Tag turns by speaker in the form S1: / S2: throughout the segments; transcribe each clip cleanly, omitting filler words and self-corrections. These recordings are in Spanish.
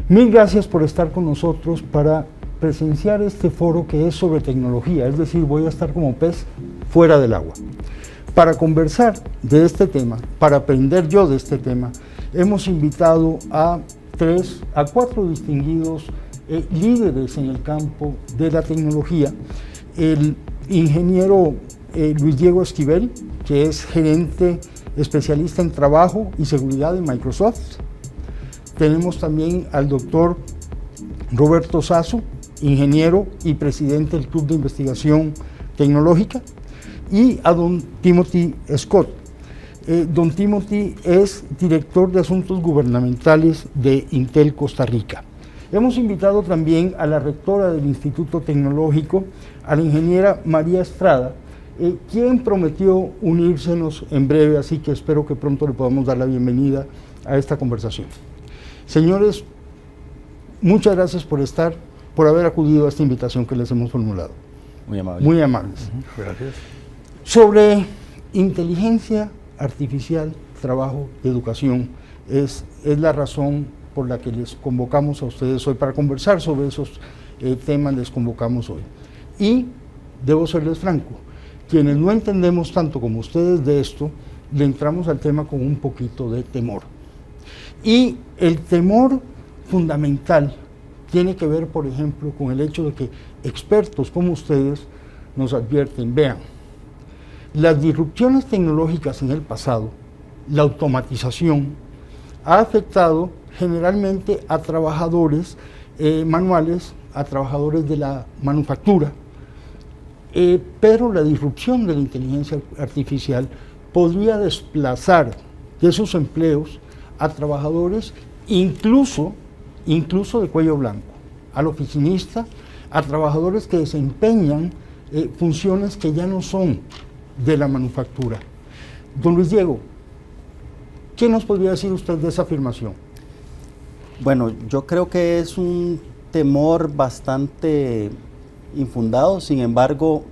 S1: Mil gracias por estar con nosotros para presenciar este foro que es sobre tecnología, es decir, voy a estar como pez fuera del agua. Para conversar de este tema, para aprender yo de este tema, hemos invitado a 4 distinguidos líderes en el campo de la tecnología. El ingeniero Luis Diego Esquivel, que es gerente especialista en trabajo y seguridad de Microsoft. Tenemos también al doctor Roberto Sasso, ingeniero y presidente del Club de Investigación Tecnológica, y a don Timothy Scott. Don Timothy es director de Asuntos Gubernamentales de Intel Costa Rica. Hemos invitado también a la rectora del Instituto Tecnológico, a la ingeniera María Estrada, quien prometió unírsenos en breve, así que espero que pronto le podamos dar la bienvenida a esta conversación. Señores, muchas gracias por haber acudido a esta invitación que les hemos formulado.
S2: Muy amables.
S1: Muy amables.
S3: Gracias.
S1: Sobre inteligencia artificial, trabajo y educación, es la razón por la que les convocamos a ustedes hoy para conversar sobre esos temas, les convocamos hoy. Y debo serles franco, quienes no entendemos tanto como ustedes de esto, le entramos al tema con un poquito de temor. Y el temor fundamental tiene que ver, por ejemplo, con el hecho de que expertos como ustedes nos advierten, vean, las disrupciones tecnológicas en el pasado, la automatización, ha afectado generalmente a trabajadores manuales, a trabajadores de la manufactura, pero la disrupción de la inteligencia artificial podría desplazar de esos empleos a trabajadores incluso de cuello blanco, al oficinista, a trabajadores que desempeñan funciones que ya no son de la manufactura. Don Luis Diego, ¿qué nos podría decir usted de esa afirmación?
S2: Bueno, yo creo que es un temor bastante infundado, sin embargo,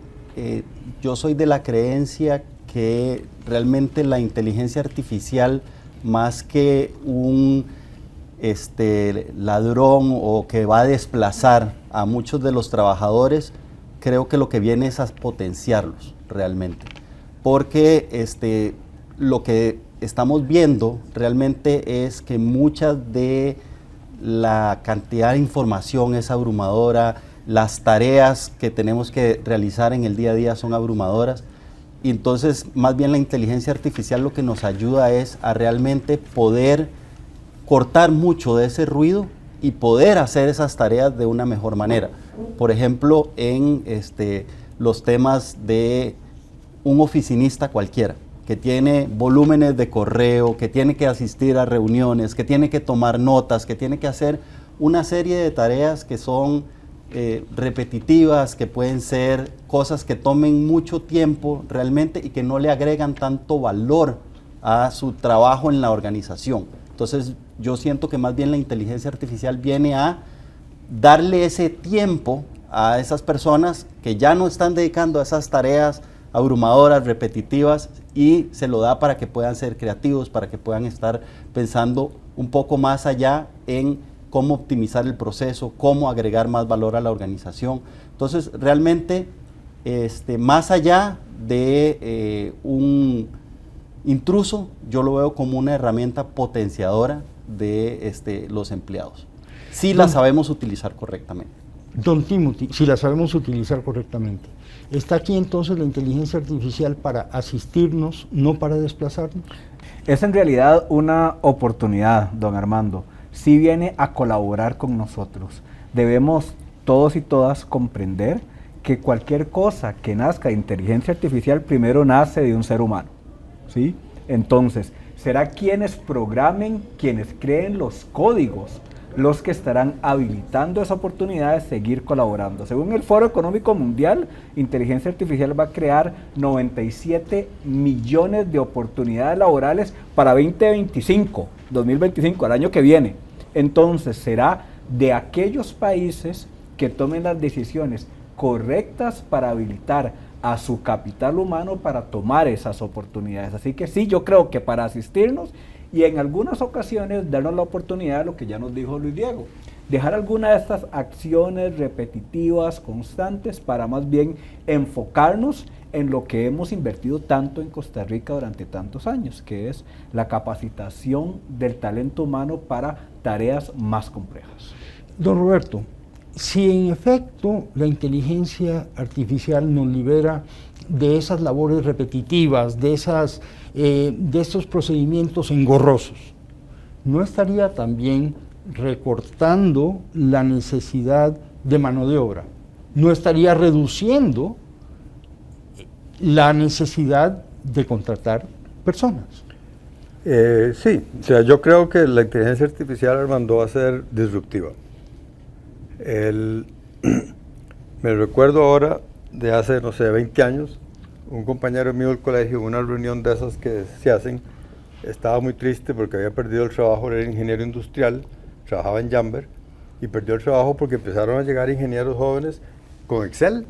S2: yo soy de la creencia que realmente la inteligencia artificial, más que un ladrón o que va a desplazar a muchos de los trabajadores, creo que lo que viene es a potenciarlos realmente, porque lo que estamos viendo realmente es que mucha de la cantidad de información es abrumadora, las tareas que tenemos que realizar en el día a día son abrumadoras, y entonces más bien la inteligencia artificial lo que nos ayuda es a realmente poder cortar mucho de ese ruido y poder hacer esas tareas de una mejor manera. Por ejemplo, en los temas de un oficinista cualquiera, que tiene volúmenes de correo, que tiene que asistir a reuniones, que tiene que tomar notas, que tiene que hacer una serie de tareas que son repetitivas, que pueden ser cosas que tomen mucho tiempo realmente y que no le agregan tanto valor a su trabajo en la organización. Entonces yo siento que más bien la inteligencia artificial viene a darle ese tiempo a esas personas que ya no están dedicando a esas tareas abrumadoras, repetitivas, y se lo da para que puedan ser creativos, para que puedan estar pensando un poco más allá en cómo optimizar el proceso, cómo agregar más valor a la organización. Entonces, realmente, más allá de un intruso, yo lo veo como una herramienta potenciadora de los empleados. Si la sabemos utilizar correctamente.
S1: Don Timothy, si la sabemos utilizar correctamente, ¿está aquí entonces la inteligencia artificial para asistirnos, no para desplazarnos?
S3: Es en realidad una oportunidad, don Armando. Sí viene a colaborar con nosotros. Debemos todos y todas comprender que cualquier cosa que nazca de inteligencia artificial primero nace de un ser humano, ¿sí? Entonces, será quienes programen, quienes creen los códigos, los que estarán habilitando esa oportunidad de seguir colaborando. Según el Foro Económico Mundial, inteligencia artificial va a crear 97 millones de oportunidades laborales para 2025, el año que viene. Entonces será de aquellos países que tomen las decisiones correctas para habilitar a su capital humano para tomar esas oportunidades. Así que sí, yo creo que para asistirnos y en algunas ocasiones darnos la oportunidad de lo que ya nos dijo Luis Diego, dejar alguna de estas acciones repetitivas, constantes, para más bien enfocarnos en lo que hemos invertido tanto en Costa Rica durante tantos años, que es la capacitación del talento humano para tareas más complejas.
S1: Don Roberto, si en efecto la inteligencia artificial nos libera de esas labores repetitivas, de estos procedimientos engorrosos, ¿no estaría también recortando la necesidad de mano de obra? ¿No estaría reduciendo la necesidad de contratar personas?
S4: Sí, o sea, yo creo que la inteligencia artificial, Armando, va a ser disruptiva. Me recuerdo ahora de hace, no sé, 20 años, un compañero mío del colegio, en una reunión de esas que se hacen, estaba muy triste porque había perdido el trabajo, era ingeniero industrial, trabajaba en Jamber, y perdió el trabajo porque empezaron a llegar ingenieros jóvenes con Excel.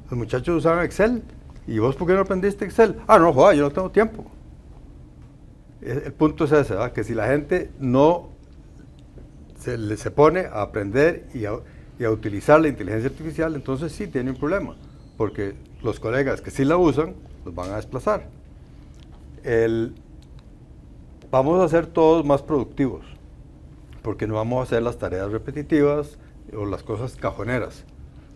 S4: Los muchachos usaban Excel. ¿Y vos por qué no aprendiste Excel? Ah, no, joder, yo no tengo tiempo. El punto es ese, ¿verdad? Que si la gente no se pone a aprender y a utilizar la inteligencia artificial, entonces sí tiene un problema, porque los colegas que sí la usan, los van a desplazar. Vamos a ser todos más productivos, porque no vamos a hacer las tareas repetitivas o las cosas cajoneras.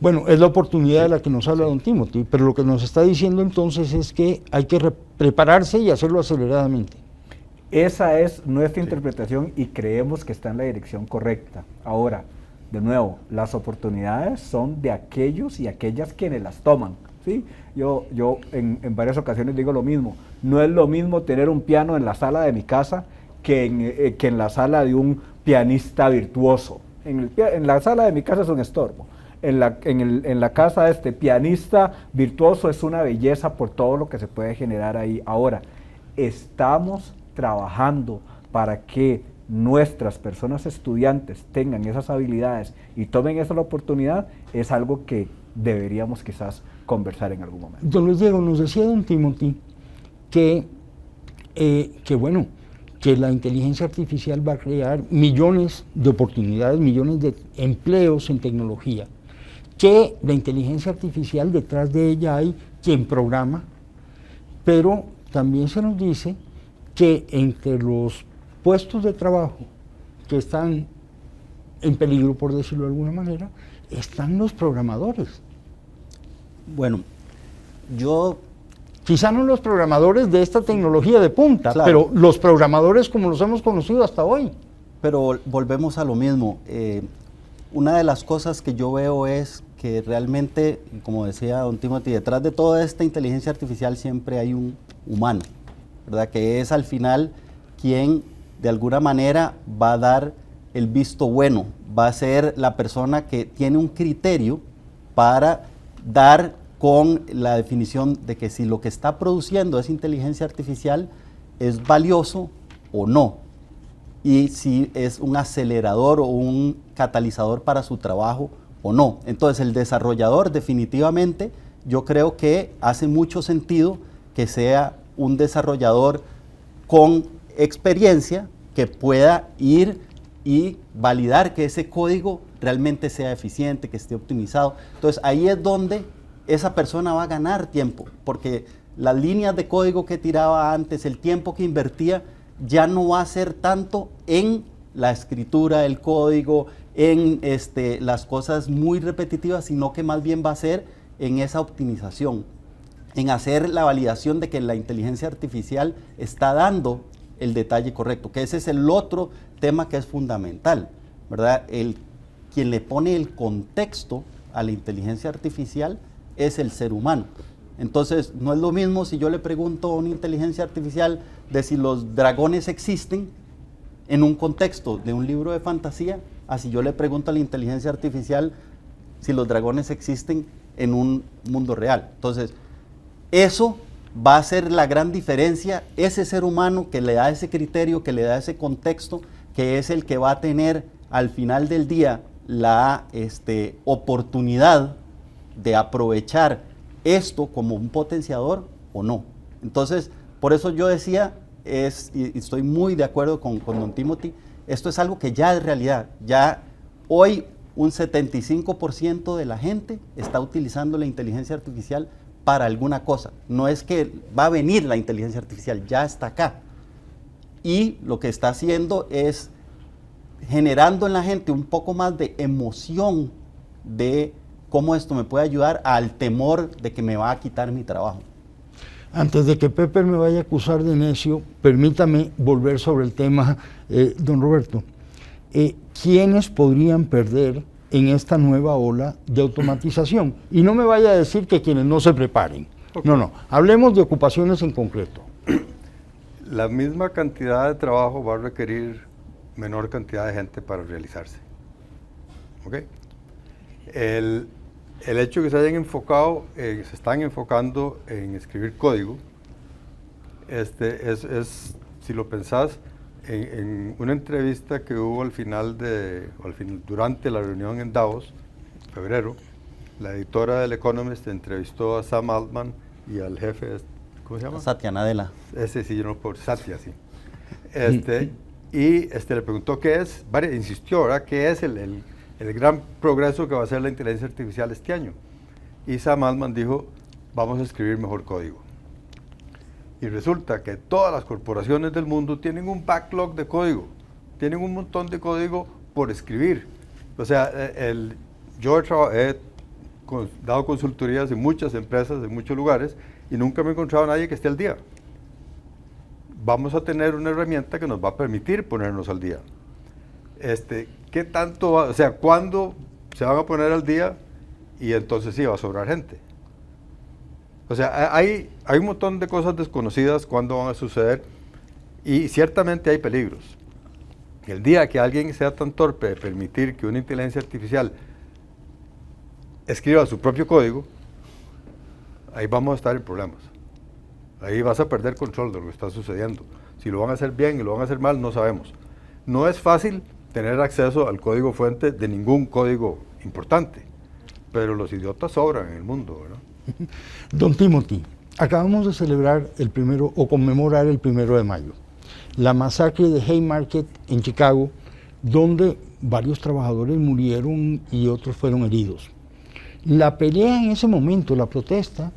S1: Bueno, es la oportunidad de la que nos habla don Timothy, pero lo que nos está diciendo entonces es que hay que prepararse y hacerlo aceleradamente.
S3: Esa es nuestra interpretación y creemos que está en la dirección correcta. Ahora, de nuevo, las oportunidades son de aquellos y aquellas quienes las toman, ¿sí? Yo en varias ocasiones digo lo mismo. No es lo mismo tener un piano en la sala de mi casa que en la sala de un pianista virtuoso. En la sala de mi casa es un estorbo. En la casa de este pianista virtuoso es una belleza por todo lo que se puede generar ahí. Ahora, estamos trabajando para que nuestras personas estudiantes tengan esas habilidades y tomen esa oportunidad, es algo que deberíamos quizás conversar en algún momento.
S1: Don Luis Diego, nos decía don Timothy que la inteligencia artificial va a crear millones de oportunidades, millones de empleos en tecnología, que la inteligencia artificial detrás de ella hay quien programa, pero también se nos dice que entre los puestos de trabajo que están en peligro, por decirlo de alguna manera, están los programadores.
S2: Bueno, yo...
S1: Quizá no los programadores de esta tecnología de punta,
S2: claro,
S1: pero los programadores como los hemos conocido hasta hoy.
S2: Pero volvemos a lo mismo. Una de las cosas que yo veo es que realmente, como decía don Timothy, detrás de toda esta inteligencia artificial siempre hay un humano, ¿verdad? Que es al final quien de alguna manera va a dar el visto bueno, va a ser la persona que tiene un criterio para dar con la definición de que si lo que está produciendo esa inteligencia artificial es valioso o no, y si es un acelerador o un catalizador para su trabajo o no. Entonces el desarrollador definitivamente, yo creo que hace mucho sentido que sea un desarrollador con experiencia que pueda ir y validar que ese código realmente sea eficiente, que esté optimizado. Entonces ahí es donde esa persona va a ganar tiempo, porque las líneas de código que tiraba antes, el tiempo que invertía, ya no va a ser tanto en la escritura del código, en las cosas muy repetitivas, sino que más bien va a ser en esa optimización, en hacer la validación de que la inteligencia artificial está dando el detalle correcto, que ese es el otro tema que es fundamental, ¿verdad? Quien le pone el contexto a la inteligencia artificial es el ser humano. Entonces, no es lo mismo si yo le pregunto a una inteligencia artificial de si los dragones existen en un contexto de un libro de fantasía, a si yo le pregunto a la inteligencia artificial si los dragones existen en un mundo real. Entonces, eso va a ser la gran diferencia, ese ser humano que le da ese criterio, que le da ese contexto, que es el que va a tener al final del día la oportunidad de aprovechar esto como un potenciador o no. Entonces, por eso yo decía, y estoy muy de acuerdo con don Timothy, esto es algo que ya es realidad. Ya hoy un 75% de la gente está utilizando la inteligencia artificial para alguna cosa. No es que va a venir la inteligencia artificial, ya está acá. Y lo que está haciendo es generando en la gente un poco más de emoción de cómo esto me puede ayudar al temor de que me va a quitar mi trabajo.
S1: Antes de que Pepper me vaya a acusar de necio, permítame volver sobre el tema, don Roberto. ¿Quiénes podrían perder en esta nueva ola de automatización? Y no me vaya a decir que quienes no se preparen. Okay. No, hablemos de ocupaciones en concreto.
S4: La misma cantidad de trabajo va a requerir menor cantidad de gente para realizarse. ¿Ok? El hecho de que se hayan enfocado, se están enfocando en escribir código, si lo pensás, en una entrevista que hubo durante la reunión en Davos, en febrero, la editora del Economist entrevistó a Sam Altman y al jefe, ¿cómo se llama?
S2: Satya Nadella.
S4: Ese sí, yo no puedo, Satya, sí. Y le preguntó qué es, insistió, ¿verdad? ¿Qué es el gran progreso que va a hacer la inteligencia artificial este año? Y Sam Altman dijo, vamos a escribir mejor código. Y resulta que todas las corporaciones del mundo tienen un backlog de código, tienen un montón de código por escribir. O sea, yo he dado consultorías en muchas empresas, en muchos lugares, y nunca me he encontrado a nadie que esté al día. Vamos a tener una herramienta que nos va a permitir ponernos al día. ¿Qué tanto o sea, cuándo se van a poner al día? Y entonces sí va a sobrar gente. O sea, hay un montón de cosas desconocidas cuándo van a suceder, y ciertamente hay peligros. El día que alguien sea tan torpe de permitir que una inteligencia artificial escriba su propio código, ahí vamos a estar en problemas. Ahí vas a perder control de lo que está sucediendo. Si lo van a hacer bien y lo van a hacer mal, no sabemos. No es fácil tener acceso al código fuente de ningún código importante, pero los idiotas sobran en el mundo, ¿verdad?
S1: Don Timothy, acabamos de celebrar conmemorar el 1 de mayo, la masacre de Haymarket en Chicago, donde varios trabajadores murieron y otros fueron heridos. La pelea en ese momento, la protesta,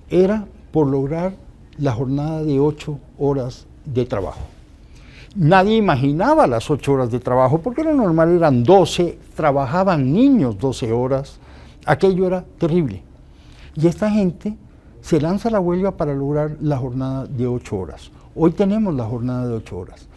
S1: era por lograr la jornada de 8 horas de trabajo. Nadie imaginaba las 8 horas de trabajo, porque lo normal eran 12, trabajaban niños 12 horas, aquello era terrible. Y esta gente se lanza a la huelga para lograr la jornada de 8 horas. Hoy tenemos la jornada de 8 horas.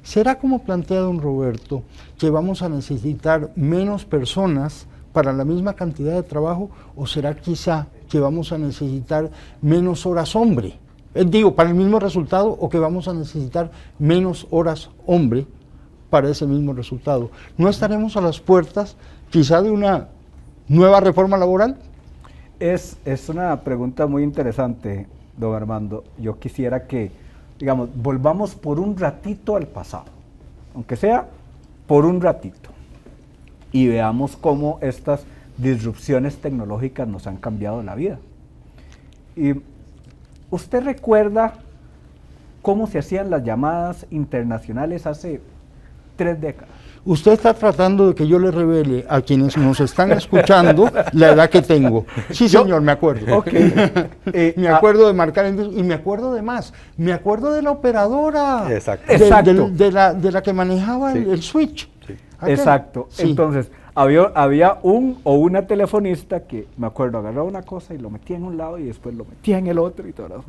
S1: ¿Será como plantea don Roberto que vamos a necesitar menos personas para la misma cantidad de trabajo, o será quizá que vamos a necesitar menos horas hombre? Para el mismo resultado, o que vamos a necesitar menos horas hombre para ese mismo resultado. ¿No estaremos a las puertas quizá de una nueva reforma laboral?
S3: Es una pregunta muy interesante, don Armando. Yo quisiera que, volvamos por un ratito al pasado, aunque sea por un ratito, y veamos cómo estas disrupciones tecnológicas nos han cambiado la vida. Y ¿usted recuerda cómo se hacían las llamadas internacionales hace 3 décadas?
S1: Usted está tratando de que yo le revele a quienes nos están escuchando la edad que tengo. Sí, señor, me acuerdo.
S3: Okay.
S1: Me acuerdo de marcar y me acuerdo de más. Me acuerdo de la operadora.
S4: Exacto.
S1: De la que manejaba el switch.
S4: Sí.
S3: Exacto. Sí. Entonces, había un o una telefonista que, me acuerdo, agarraba una cosa y lo metía en un lado y después lo metía en el otro y todo eso.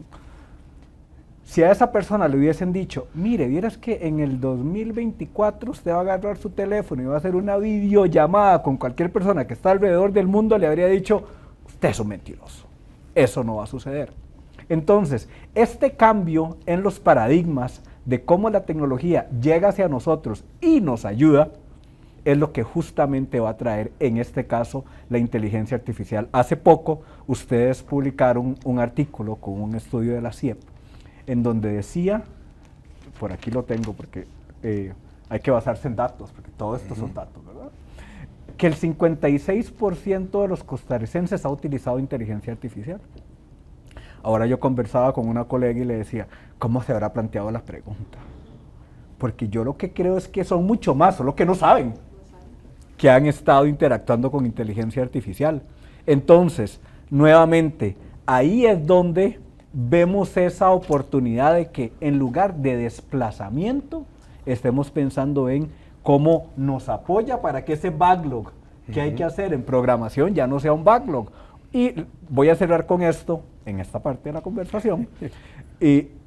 S3: Si a esa persona le hubiesen dicho, mire, vieras que en el 2024 usted va a agarrar su teléfono y va a hacer una videollamada con cualquier persona que está alrededor del mundo, le habría dicho, usted es un mentiroso, eso no va a suceder. Entonces, este cambio en los paradigmas de cómo la tecnología llega hacia nosotros y nos ayuda, es lo que justamente va a traer, en este caso, la inteligencia artificial. Hace poco, ustedes publicaron un artículo con un estudio de la CIEP, en donde decía, por aquí lo tengo porque hay que basarse en datos, porque todo esto son datos, ¿verdad? Que el 56% de los costarricenses ha utilizado inteligencia artificial. Ahora yo conversaba con una colega y le decía, ¿cómo se habrá planteado la pregunta? Porque yo lo que creo es que son mucho más, solo que no saben que han estado interactuando con inteligencia artificial. Entonces, nuevamente, ahí es donde vemos esa oportunidad de que en lugar de desplazamiento, estemos pensando en cómo nos apoya para que ese backlog que hay que hacer en programación ya no sea un backlog. Y voy a cerrar con esto, en esta parte de la conversación,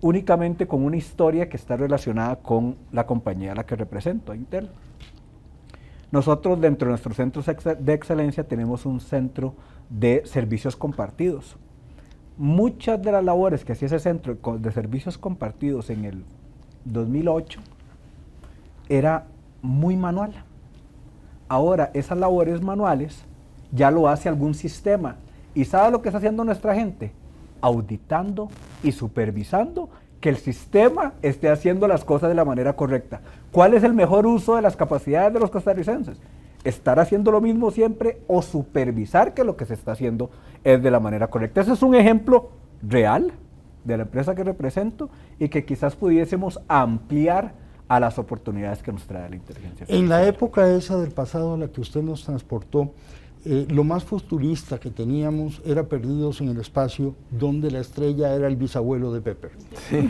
S3: únicamente con una historia que está relacionada con la compañía a la que represento, Intel. Nosotros dentro de nuestros centros de excelencia tenemos un centro de servicios compartidos. Muchas de las labores que hacía ese centro de servicios compartidos en el 2008 era muy manual. Ahora esas labores manuales ya lo hace algún sistema. ¿Y sabe lo que está haciendo nuestra gente? Auditando y supervisando que el sistema esté haciendo las cosas de la manera correcta. ¿Cuál es el mejor uso de las capacidades de los costarricenses? Estar haciendo lo mismo siempre o supervisar que lo que se está haciendo es de la manera correcta. Ese es un ejemplo real de la empresa que represento y que quizás pudiésemos ampliar a las oportunidades que nos trae la inteligencia artificial.
S1: En la época esa del pasado a la que usted nos transportó, lo más futurista que teníamos era Perdidos en el Espacio, donde la estrella era el bisabuelo de Pepper. Sí.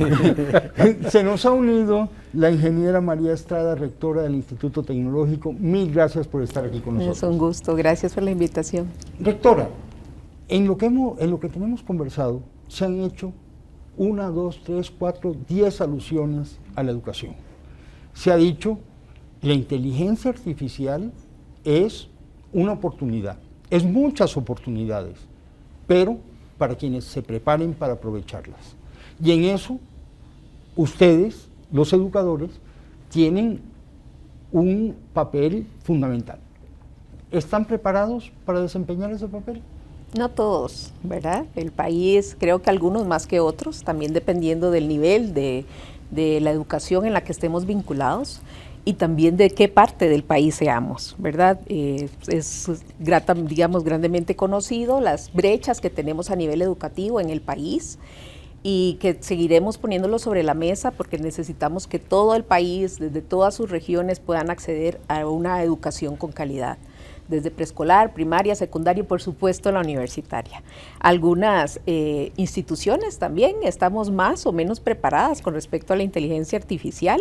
S1: Se nos ha unido la ingeniera María Estrada, rectora del Instituto Tecnológico. Mil gracias por estar aquí con nosotros.
S5: Es un gusto, gracias por la invitación.
S1: Rectora, en lo que tenemos conversado, se han hecho 1, 2, 3, 4, 10 alusiones a la educación. Se ha dicho, la inteligencia artificial es una oportunidad, es muchas oportunidades, pero para quienes se preparen para aprovecharlas. Y en eso, ustedes, los educadores, tienen un papel fundamental. ¿Están preparados para desempeñar ese papel?
S5: No todos, ¿verdad? El país, creo que algunos más que otros, también dependiendo del nivel de la educación en la que estemos vinculados y también de qué parte del país seamos, ¿verdad? Es digamos, grandemente conocido las brechas que tenemos a nivel educativo en el país y que seguiremos poniéndolo sobre la mesa porque necesitamos que todo el país, desde todas sus regiones, puedan acceder a una educación con calidad, desde preescolar, primaria, secundaria y por supuesto la universitaria. Algunas instituciones también estamos más o menos preparadas con respecto a la inteligencia artificial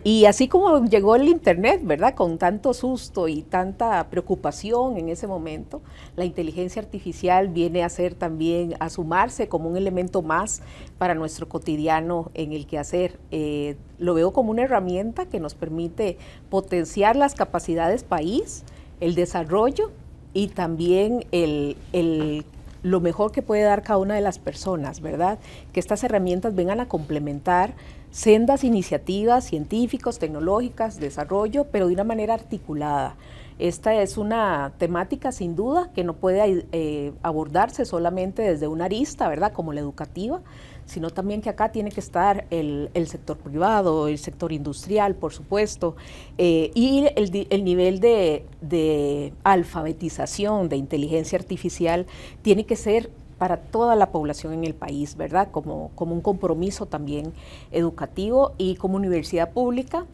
S5: y así como llegó el internet, ¿verdad? Con tanto susto y tanta preocupación en ese momento, la inteligencia artificial viene a ser también, a sumarse como un elemento más para nuestro cotidiano en el quehacer. Lo veo como una herramienta que nos permite potenciar las capacidades país, el desarrollo y también lo mejor que puede dar cada una de las personas, ¿verdad? Que estas herramientas vengan a complementar sendas iniciativas científicas, tecnológicas, desarrollo, pero de una manera articulada. Esta es una temática sin duda que no puede abordarse solamente desde una arista, ¿verdad? Como la educativa, sino también que acá tiene que estar el sector privado, el sector industrial, por supuesto, y el nivel de alfabetización de inteligencia artificial tiene que ser para toda la población en el país, ¿verdad? Como un compromiso también educativo y como universidad pública.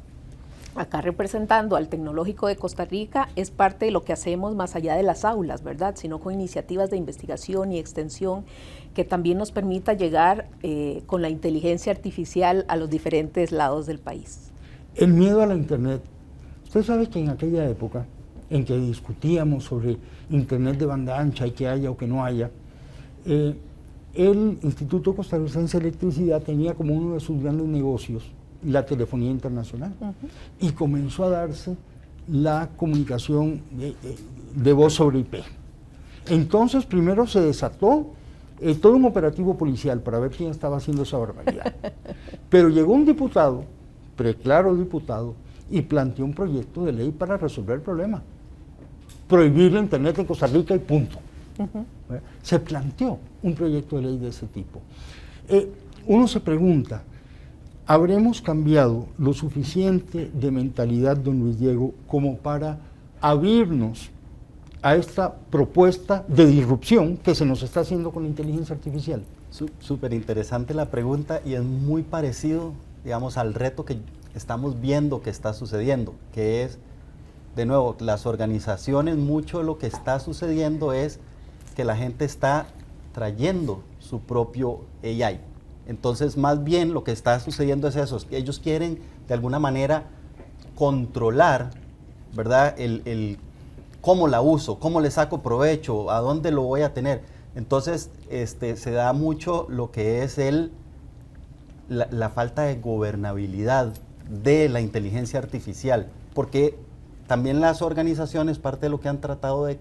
S5: Acá representando al Tecnológico de Costa Rica, es parte de lo que hacemos más allá de las aulas, ¿verdad? Sino con iniciativas de investigación y extensión que también nos permita llegar con la inteligencia artificial a los diferentes lados del país. El miedo a la Internet. Usted sabe que en aquella época en que discutíamos sobre Internet de banda ancha y que haya o que no haya, el Instituto Costarricense de Electricidad tenía como uno de sus grandes negocios la telefonía internacional y comenzó a darse la comunicación de voz sobre IP. Entonces primero se desató todo un operativo policial para ver quién estaba haciendo esa barbaridad. Pero llegó un diputado, preclaro diputado, y planteó un proyecto de ley para resolver el problema. Prohibir la Internet en Costa Rica y punto. Se planteó un proyecto de ley de ese tipo. Uno se pregunta, ¿habremos cambiado lo suficiente de mentalidad, don Luis Diego, como para abrirnos a esta propuesta de disrupción que se nos está haciendo con la inteligencia artificial?
S2: Súper interesante la pregunta y es muy parecido, digamos, al reto que estamos viendo que está sucediendo, que es, de nuevo, las organizaciones, mucho de lo que está sucediendo es que la gente está trayendo su propio AI. Entonces, más bien lo que está sucediendo es eso, que ellos quieren de alguna manera controlar, ¿verdad? El cómo la uso, cómo le saco provecho, a dónde lo voy a tener. Entonces, se da mucho lo que es la falta de gobernabilidad de la inteligencia artificial, porque también las organizaciones, parte de lo que han tratado de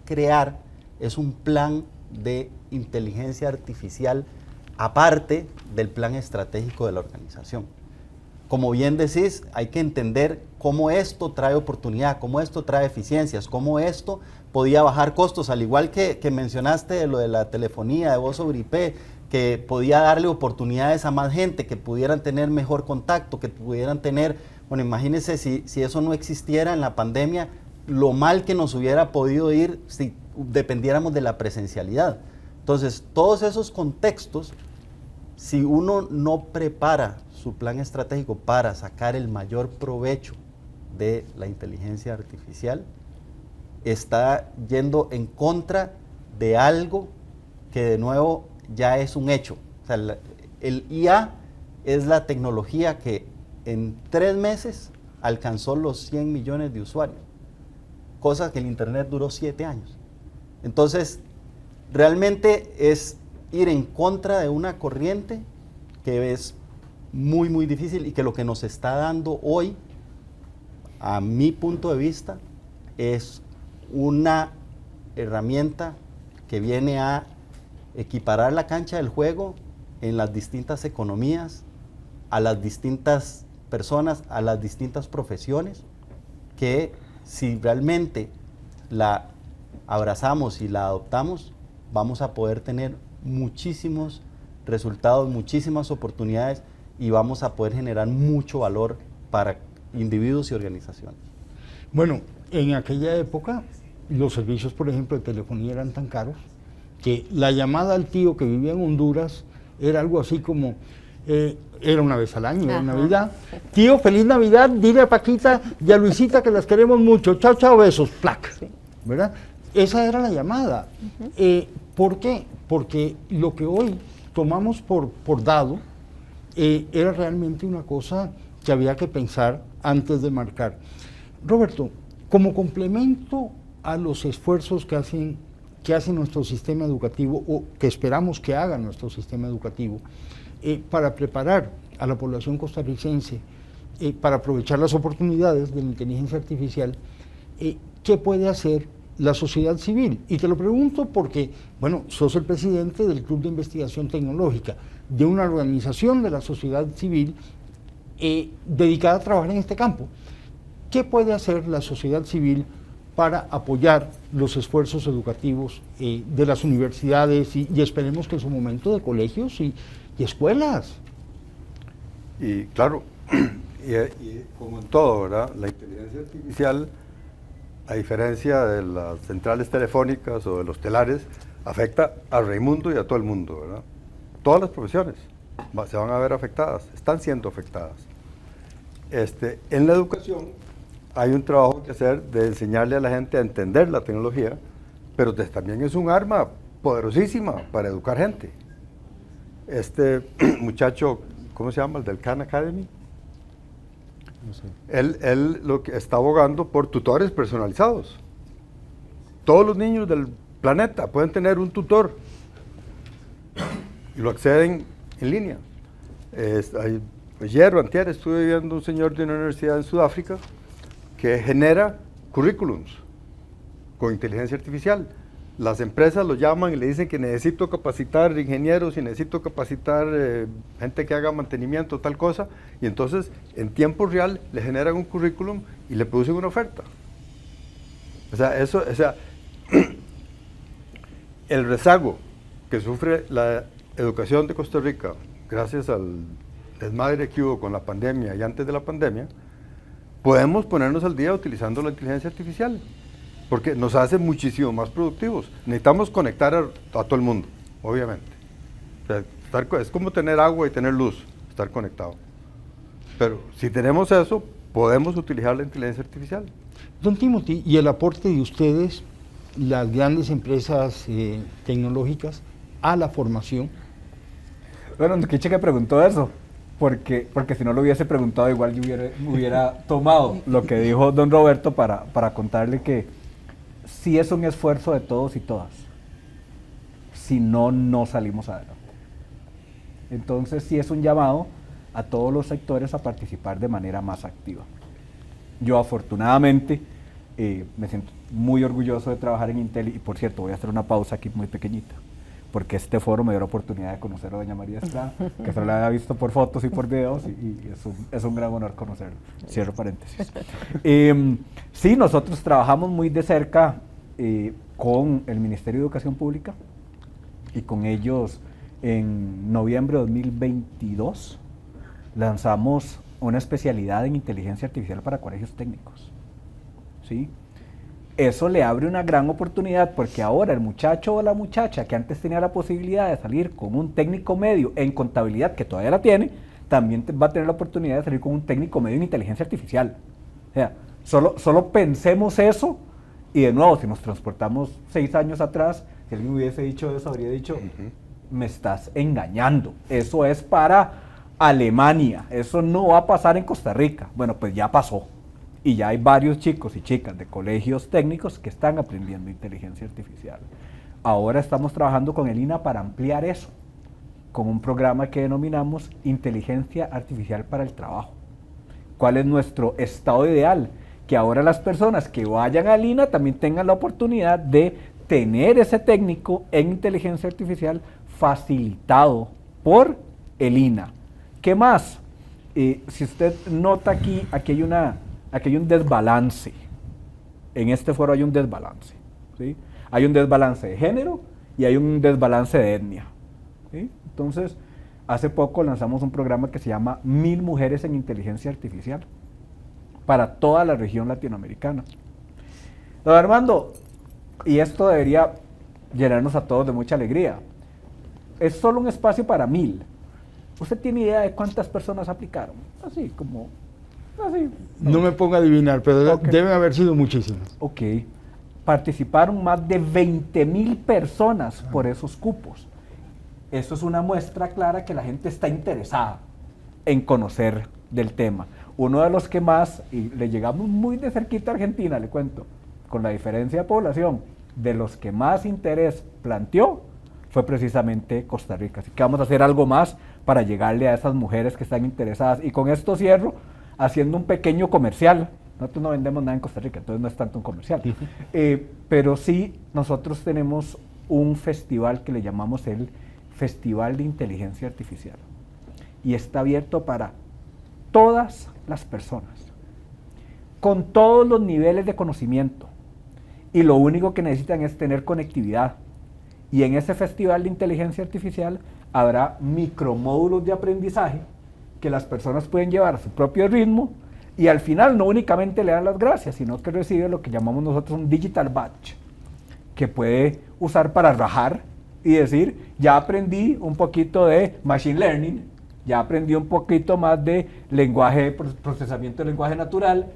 S2: crear es un plan de inteligencia artificial aparte del plan estratégico de la organización. Como bien decís, hay que entender cómo esto trae oportunidad, cómo esto trae eficiencias, cómo esto podía bajar costos, al igual que mencionaste de lo de la telefonía de voz sobre IP, que podía darle oportunidades a más gente, que pudieran tener mejor contacto, que pudieran tener, bueno, imagínense si eso no existiera en la pandemia, lo mal que nos hubiera podido ir si dependiéramos de la presencialidad. Entonces, todos esos contextos, si uno no prepara su plan estratégico para sacar el mayor provecho de la inteligencia artificial, está yendo en contra de algo que de nuevo ya es un hecho. O sea, el IA es la tecnología que en 3 meses alcanzó los 100 millones de usuarios, cosa que el Internet duró 7 años. Entonces, realmente es ir en contra de una corriente que es muy, muy difícil y que lo que nos está dando hoy, a mi punto de vista, es una herramienta que viene a equiparar la cancha del juego en las distintas economías, a las distintas personas, a las distintas profesiones, que si realmente la abrazamos y la adoptamos, vamos a poder tener muchísimos resultados, muchísimas oportunidades y vamos a poder generar mucho valor para individuos y organizaciones.
S1: Bueno, en aquella época los servicios, por ejemplo, de telefonía eran tan caros que la llamada al tío que vivía en Honduras era algo así como, era una vez al año, era Navidad. Tío, feliz Navidad, dile a Paquita y a Luisita que las queremos mucho. Chao, chao, besos, plac. Sí. ¿Verdad? Esa era la llamada. ¿Por qué? Porque lo que hoy tomamos por dado era realmente una cosa que había que pensar antes de marcar. Roberto, como complemento a los esfuerzos que hace nuestro sistema educativo, o que esperamos que haga nuestro sistema educativo, para preparar a la población costarricense, para aprovechar las oportunidades de la inteligencia artificial, ¿qué puede hacer la sociedad civil? Y te lo pregunto porque, bueno, sos el presidente del Club de Investigación Tecnológica, de una organización de la sociedad civil dedicada a trabajar en este campo. ¿Qué puede hacer la sociedad civil para apoyar los esfuerzos educativos de las universidades y esperemos que en su momento de colegios y escuelas?
S4: Y claro, y como en todo, ¿verdad? La inteligencia artificial, a diferencia de las centrales telefónicas o de los telares, afecta a Raimundo y a todo el mundo, ¿verdad? Todas las profesiones se van a ver afectadas, están siendo afectadas. En la educación hay un trabajo que hacer de enseñarle a la gente a entender la tecnología, pero también es un arma poderosísima para educar gente. Este muchacho, ¿cómo se llama? El del Khan Academy. No sé. Él lo que está abogando por tutores personalizados. Todos los niños del planeta pueden tener un tutor y lo acceden en línea. Ayer o antier estuve viendo un señor de una universidad en Sudáfrica que genera currículums con inteligencia artificial. Las empresas lo llaman y le dicen que necesito capacitar ingenieros y necesito capacitar gente que haga mantenimiento, tal cosa, y entonces en tiempo real le generan un currículum y le producen una oferta. O sea, el rezago que sufre la educación de Costa Rica gracias al desmadre que hubo con la pandemia y antes de la pandemia, podemos ponernos al día utilizando la inteligencia artificial, porque nos hace muchísimo más productivos. Necesitamos conectar a todo el mundo, obviamente, O sea, es como tener agua y tener luz, estar conectado. Pero si tenemos eso, podemos utilizar la inteligencia artificial.
S1: Don Timothy, y el aporte de ustedes, las grandes empresas tecnológicas, a la formación.
S3: Bueno, qué que preguntó eso, porque si no lo hubiese preguntado, igual yo hubiera tomado lo que dijo don Roberto para contarle que sí es un esfuerzo de todos y todas. Si no, no salimos adelante. Entonces sí es un llamado a todos los sectores a participar de manera más activa. Yo afortunadamente me siento muy orgulloso de trabajar en Intel y por cierto voy a hacer una pausa aquí muy pequeñita porque este foro me dio la oportunidad de conocer a doña María Estrada, que solo la había visto por fotos y por videos y es un gran honor conocerlo. Cierro paréntesis. Sí, nosotros trabajamos muy de cerca con el Ministerio de Educación Pública y con ellos en noviembre de 2022 lanzamos una especialidad en inteligencia artificial para colegios técnicos. ¿Sí? Eso le abre una gran oportunidad porque ahora el muchacho o la muchacha que antes tenía la posibilidad de salir con un técnico medio en contabilidad, que todavía la tiene, también va a tener la oportunidad de salir con un técnico medio en inteligencia artificial. O sea, solo pensemos eso y de nuevo, si nos transportamos 6 años atrás, si alguien hubiese dicho eso, habría dicho, me estás engañando, eso es para Alemania, eso no va a pasar en Costa Rica. Bueno, pues ya pasó. Y ya hay varios chicos y chicas de colegios técnicos que están aprendiendo inteligencia artificial. Ahora estamos trabajando con el INA para ampliar eso, con un programa que denominamos Inteligencia Artificial para el Trabajo. ¿Cuál es nuestro estado ideal? Que ahora las personas que vayan al INA también tengan la oportunidad de tener ese técnico en inteligencia artificial facilitado por el INA. ¿Qué más? Si usted nota aquí hay un desbalance. En este foro hay un desbalance. ¿Sí? Hay un desbalance de género y hay un desbalance de etnia. ¿Sí? Entonces, hace poco lanzamos un programa que se llama 1000 mujeres en inteligencia artificial para toda la región latinoamericana. Don Armando, y esto debería llenarnos a todos de mucha alegría, es solo un espacio para 1000. ¿Usted tiene idea de cuántas personas aplicaron? Así.
S1: No me ponga a adivinar, pero
S3: Okay.
S1: deben haber sido muchísimas.
S3: Ok. Participaron más de 20,000 personas por esos cupos. Eso es una muestra clara que la gente está interesada en conocer del tema. Uno de los que más, y le llegamos muy de cerquita a Argentina, le cuento, con la diferencia de población, de los que más interés planteó, fue precisamente Costa Rica. Así que vamos a hacer algo más para llegarle a esas mujeres que están interesadas. Y con esto cierro haciendo un pequeño comercial. Nosotros no vendemos nada en Costa Rica, entonces no es tanto un comercial. Pero sí, nosotros tenemos un festival que le llamamos el Festival de Inteligencia Artificial. Y está abierto para todas las personas, con todos los niveles de conocimiento. Y lo único que necesitan es tener conectividad. Y en ese Festival de Inteligencia Artificial habrá micromódulos de aprendizaje que las personas pueden llevar a su propio ritmo y al final no únicamente le dan las gracias, sino que recibe lo que llamamos nosotros un digital badge, que puede usar para rajar y decir, ya aprendí un poquito de machine learning, ya aprendí un poquito más de lenguaje, procesamiento de lenguaje natural,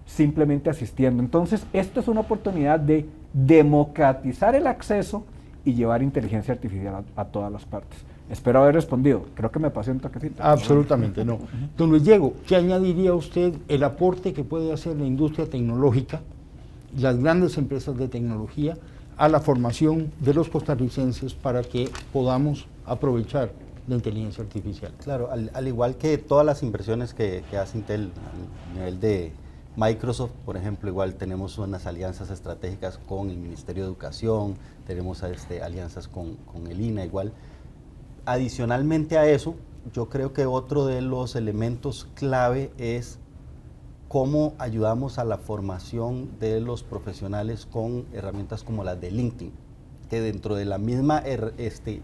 S3: simplemente asistiendo. Entonces, esto es una oportunidad de democratizar el acceso y llevar inteligencia artificial a todas las partes. Espero haber respondido. Creo que me pasé un toquecito.
S1: Absolutamente no. Don Luis Diego, ¿qué añadiría usted el aporte que puede hacer la industria tecnológica, las grandes empresas de tecnología, a la formación de los costarricenses para que podamos aprovechar la inteligencia artificial?
S2: Claro, al igual que todas las inversiones que hace Intel a nivel de Microsoft, por ejemplo, igual tenemos unas alianzas estratégicas con el Ministerio de Educación, tenemos alianzas con el INA igual. Adicionalmente a eso, yo creo que otro de los elementos clave es cómo ayudamos a la formación de los profesionales con herramientas como las de LinkedIn, que dentro de la misma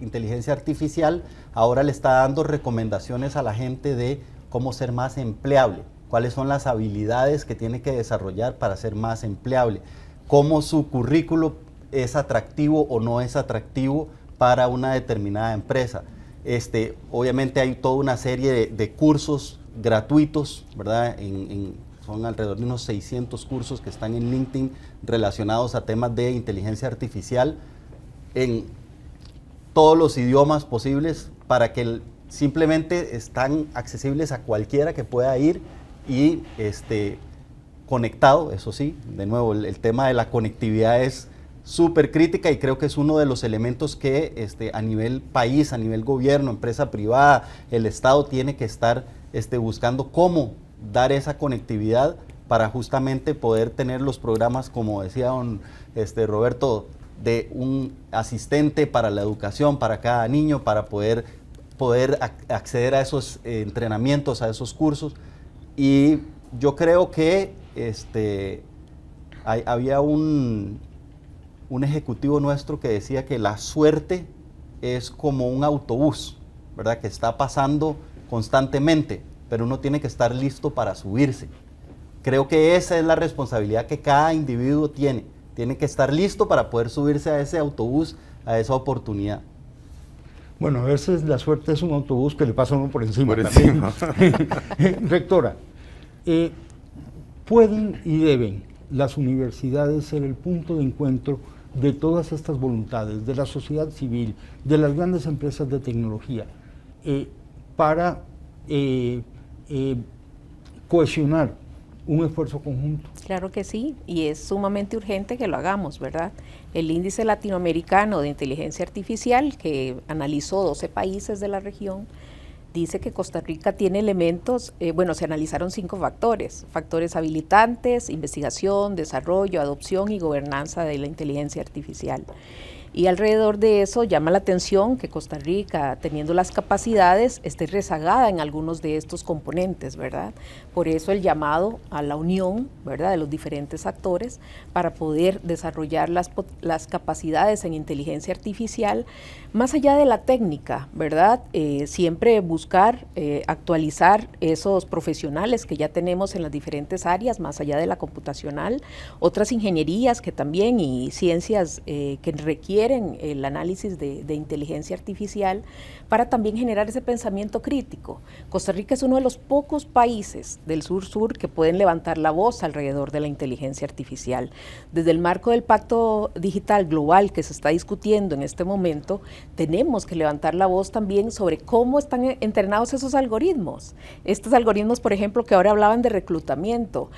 S2: inteligencia artificial ahora le está dando recomendaciones a la gente de cómo ser más empleable, cuáles son las habilidades que tiene que desarrollar para ser más empleable, cómo su currículo es atractivo o no es atractivo para una determinada empresa. Obviamente hay toda una serie de cursos gratuitos, ¿verdad? Son alrededor de unos 600 cursos que están en LinkedIn relacionados a temas de inteligencia artificial en todos los idiomas posibles, para que simplemente están accesibles a cualquiera que pueda ir y conectado. Eso sí, de nuevo, el tema de la conectividad es súper crítica, y creo que es uno de los elementos que a nivel país, a nivel gobierno, empresa privada, el Estado tiene que estar buscando cómo dar esa conectividad para justamente poder tener los programas, como decía don Roberto, de un asistente para la educación para cada niño, para poder acceder a esos entrenamientos, a esos cursos. Y yo creo que había un ejecutivo nuestro que decía que la suerte es como un autobús, ¿verdad? Que está pasando constantemente, pero uno tiene que estar listo para subirse. Creo que esa es la responsabilidad que cada individuo tiene. Tiene que estar listo para poder subirse a ese autobús, a esa oportunidad.
S1: Bueno, a veces la suerte es un autobús que le pasa a uno por encima.
S4: Por
S1: también.
S4: encima.
S1: Rectora, ¿pueden y deben las universidades ser el punto de encuentro de todas estas voluntades, de la sociedad civil, de las grandes empresas de tecnología, para cohesionar un esfuerzo conjunto?
S5: Claro que sí, y es sumamente urgente que lo hagamos, ¿verdad? El Índice Latinoamericano de Inteligencia Artificial, que analizó 12 países de la región, dice que Costa Rica tiene elementos, se analizaron 5 factores habilitantes, investigación, desarrollo, adopción y gobernanza de la inteligencia artificial. Y alrededor de eso llama la atención que Costa Rica, teniendo las capacidades, esté rezagada en algunos de estos componentes, ¿verdad? Por eso el llamado a la unión, ¿verdad?, de los diferentes actores para poder desarrollar las capacidades en inteligencia artificial, más allá de la técnica, ¿verdad? Siempre buscar actualizar esos profesionales que ya tenemos en las diferentes áreas, más allá de la computacional, otras ingenierías que también y ciencias que requieren el análisis de inteligencia artificial, para también generar ese pensamiento crítico. Costa Rica es uno de los pocos países del sur-sur que pueden levantar la voz alrededor de la inteligencia artificial. Desde el marco del Pacto Digital Global que se está discutiendo en este momento, tenemos que levantar la voz también sobre cómo están entrenados esos algoritmos. Estos algoritmos, por ejemplo, que ahora hablaban de reclutamiento,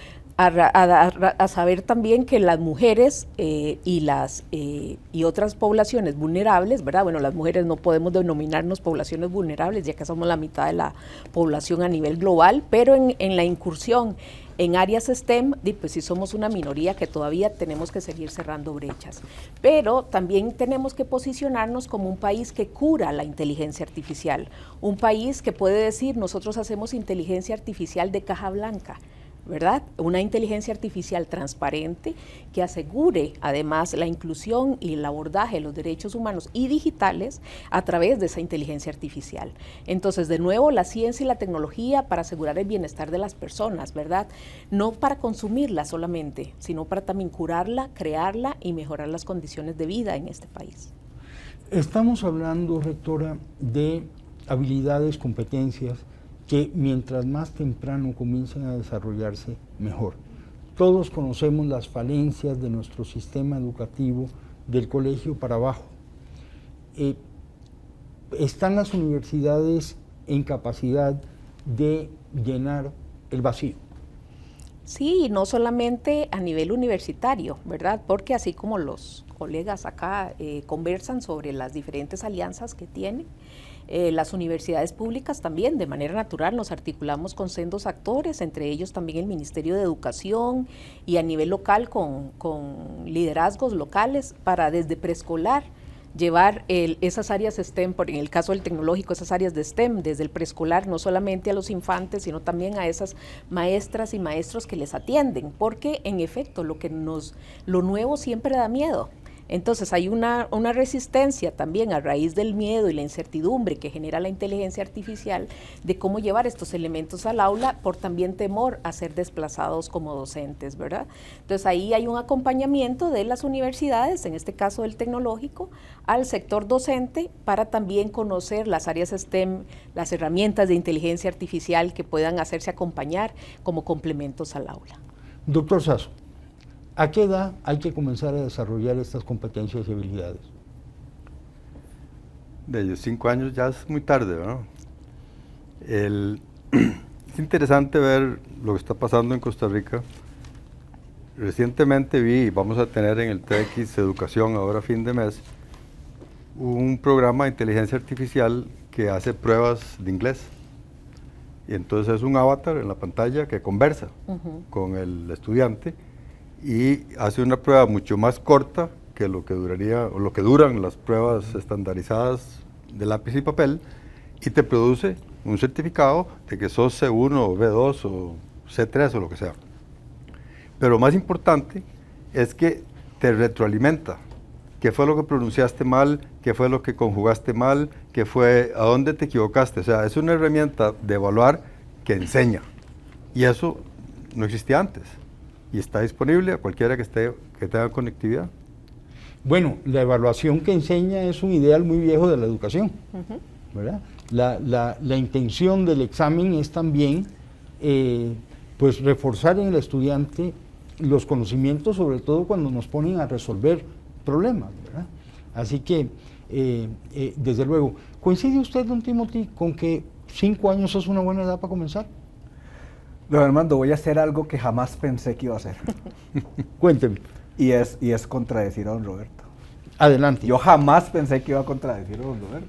S5: a saber también que las mujeres y otras poblaciones vulnerables, ¿verdad? Bueno, las mujeres no podemos denominarnos poblaciones vulnerables, ya que somos la mitad de la población a nivel global, pero en la incursión en áreas STEM, pues sí somos una minoría que todavía tenemos que seguir cerrando brechas. Pero también tenemos que posicionarnos como un país que cura la inteligencia artificial, un país que puede decir, nosotros hacemos inteligencia artificial de caja blanca, ¿verdad? Una inteligencia artificial transparente que asegure además la inclusión y el abordaje de los derechos humanos y digitales a través de esa inteligencia artificial. Entonces, de nuevo, la ciencia y la tecnología para asegurar el bienestar de las personas, ¿verdad? No para consumirla solamente, sino para también curarla, crearla y mejorar las condiciones de vida en este país.
S1: Estamos hablando, rectora, de habilidades, competencias que mientras más temprano comiencen a desarrollarse, mejor. Todos conocemos las falencias de nuestro sistema educativo del colegio para abajo. ¿Están las universidades en capacidad de llenar el vacío?
S5: Sí, no solamente a nivel universitario, ¿verdad? Porque así como los colegas acá conversan sobre las diferentes alianzas que tienen, las universidades públicas también, de manera natural, nos articulamos con sendos actores, entre ellos también el Ministerio de Educación y a nivel local con liderazgos locales para desde preescolar llevar esas áreas STEM, en el caso del tecnológico, esas áreas de STEM, desde el preescolar, no solamente a los infantes, sino también a esas maestras y maestros que les atienden, porque en efecto lo nuevo siempre da miedo. Entonces hay una resistencia también a raíz del miedo y la incertidumbre que genera la inteligencia artificial de cómo llevar estos elementos al aula por también temor a ser desplazados como docentes, ¿verdad? Entonces ahí hay un acompañamiento de las universidades, en este caso del tecnológico, al sector docente para también conocer las áreas STEM, las herramientas de inteligencia artificial que puedan hacerse acompañar como complementos al aula.
S1: Doctor Sasso, ¿a qué edad hay que comenzar a desarrollar estas competencias y habilidades?
S4: De ellos 5 años ya es muy tarde, ¿verdad? Es interesante ver lo que está pasando en Costa Rica. Recientemente vi, vamos a tener en el TX Educación, ahora fin de mes, un programa de inteligencia artificial que hace pruebas de inglés. Y entonces es un avatar en la pantalla que conversa con el estudiante y hace una prueba mucho más corta que lo que duraría o lo que duran las pruebas estandarizadas de lápiz y papel, y te produce un certificado de que sos C1 o B2 o C3 o lo que sea. Pero lo más importante es que te retroalimenta. ¿Qué fue lo que pronunciaste mal? ¿Qué fue lo que conjugaste mal? ¿Qué fue a dónde te equivocaste? O sea, es una herramienta de evaluar que enseña. Y eso no existía antes. Y está disponible a cualquiera que tenga conectividad.
S1: Bueno, la evaluación que enseña es un ideal muy viejo de la educación, ¿verdad? La intención del examen es también pues reforzar en el estudiante los conocimientos, sobre todo cuando nos ponen a resolver problemas, ¿verdad? Así que, desde luego, ¿coincide usted, don Timothy, con que 5 años es una buena edad para comenzar?
S3: Don Armando, voy a hacer algo que jamás pensé que iba a hacer.
S1: Cuénteme.
S3: Y es contradecir a don Roberto.
S1: Adelante.
S3: Yo jamás pensé que iba a contradecir a don Roberto.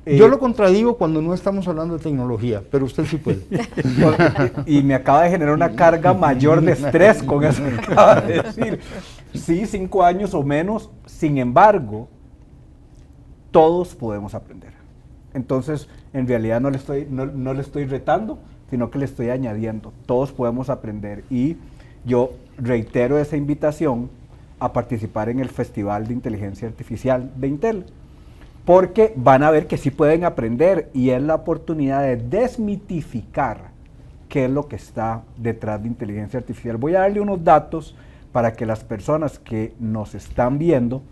S1: Yo lo contradigo cuando no estamos hablando de tecnología, pero usted sí puede.
S3: Y me acaba de generar una carga mayor de estrés con eso que acaba de decir. Sí, 5 años o menos, sin embargo, todos podemos aprender. Entonces, en realidad no le estoy retando, sino que le estoy añadiendo. Todos podemos aprender. Y yo reitero esa invitación a participar en el Festival de Inteligencia Artificial de Intel, porque van a ver que sí pueden aprender y es la oportunidad de desmitificar qué es lo que está detrás de inteligencia artificial. Voy a darle unos datos para que las personas que nos están viendo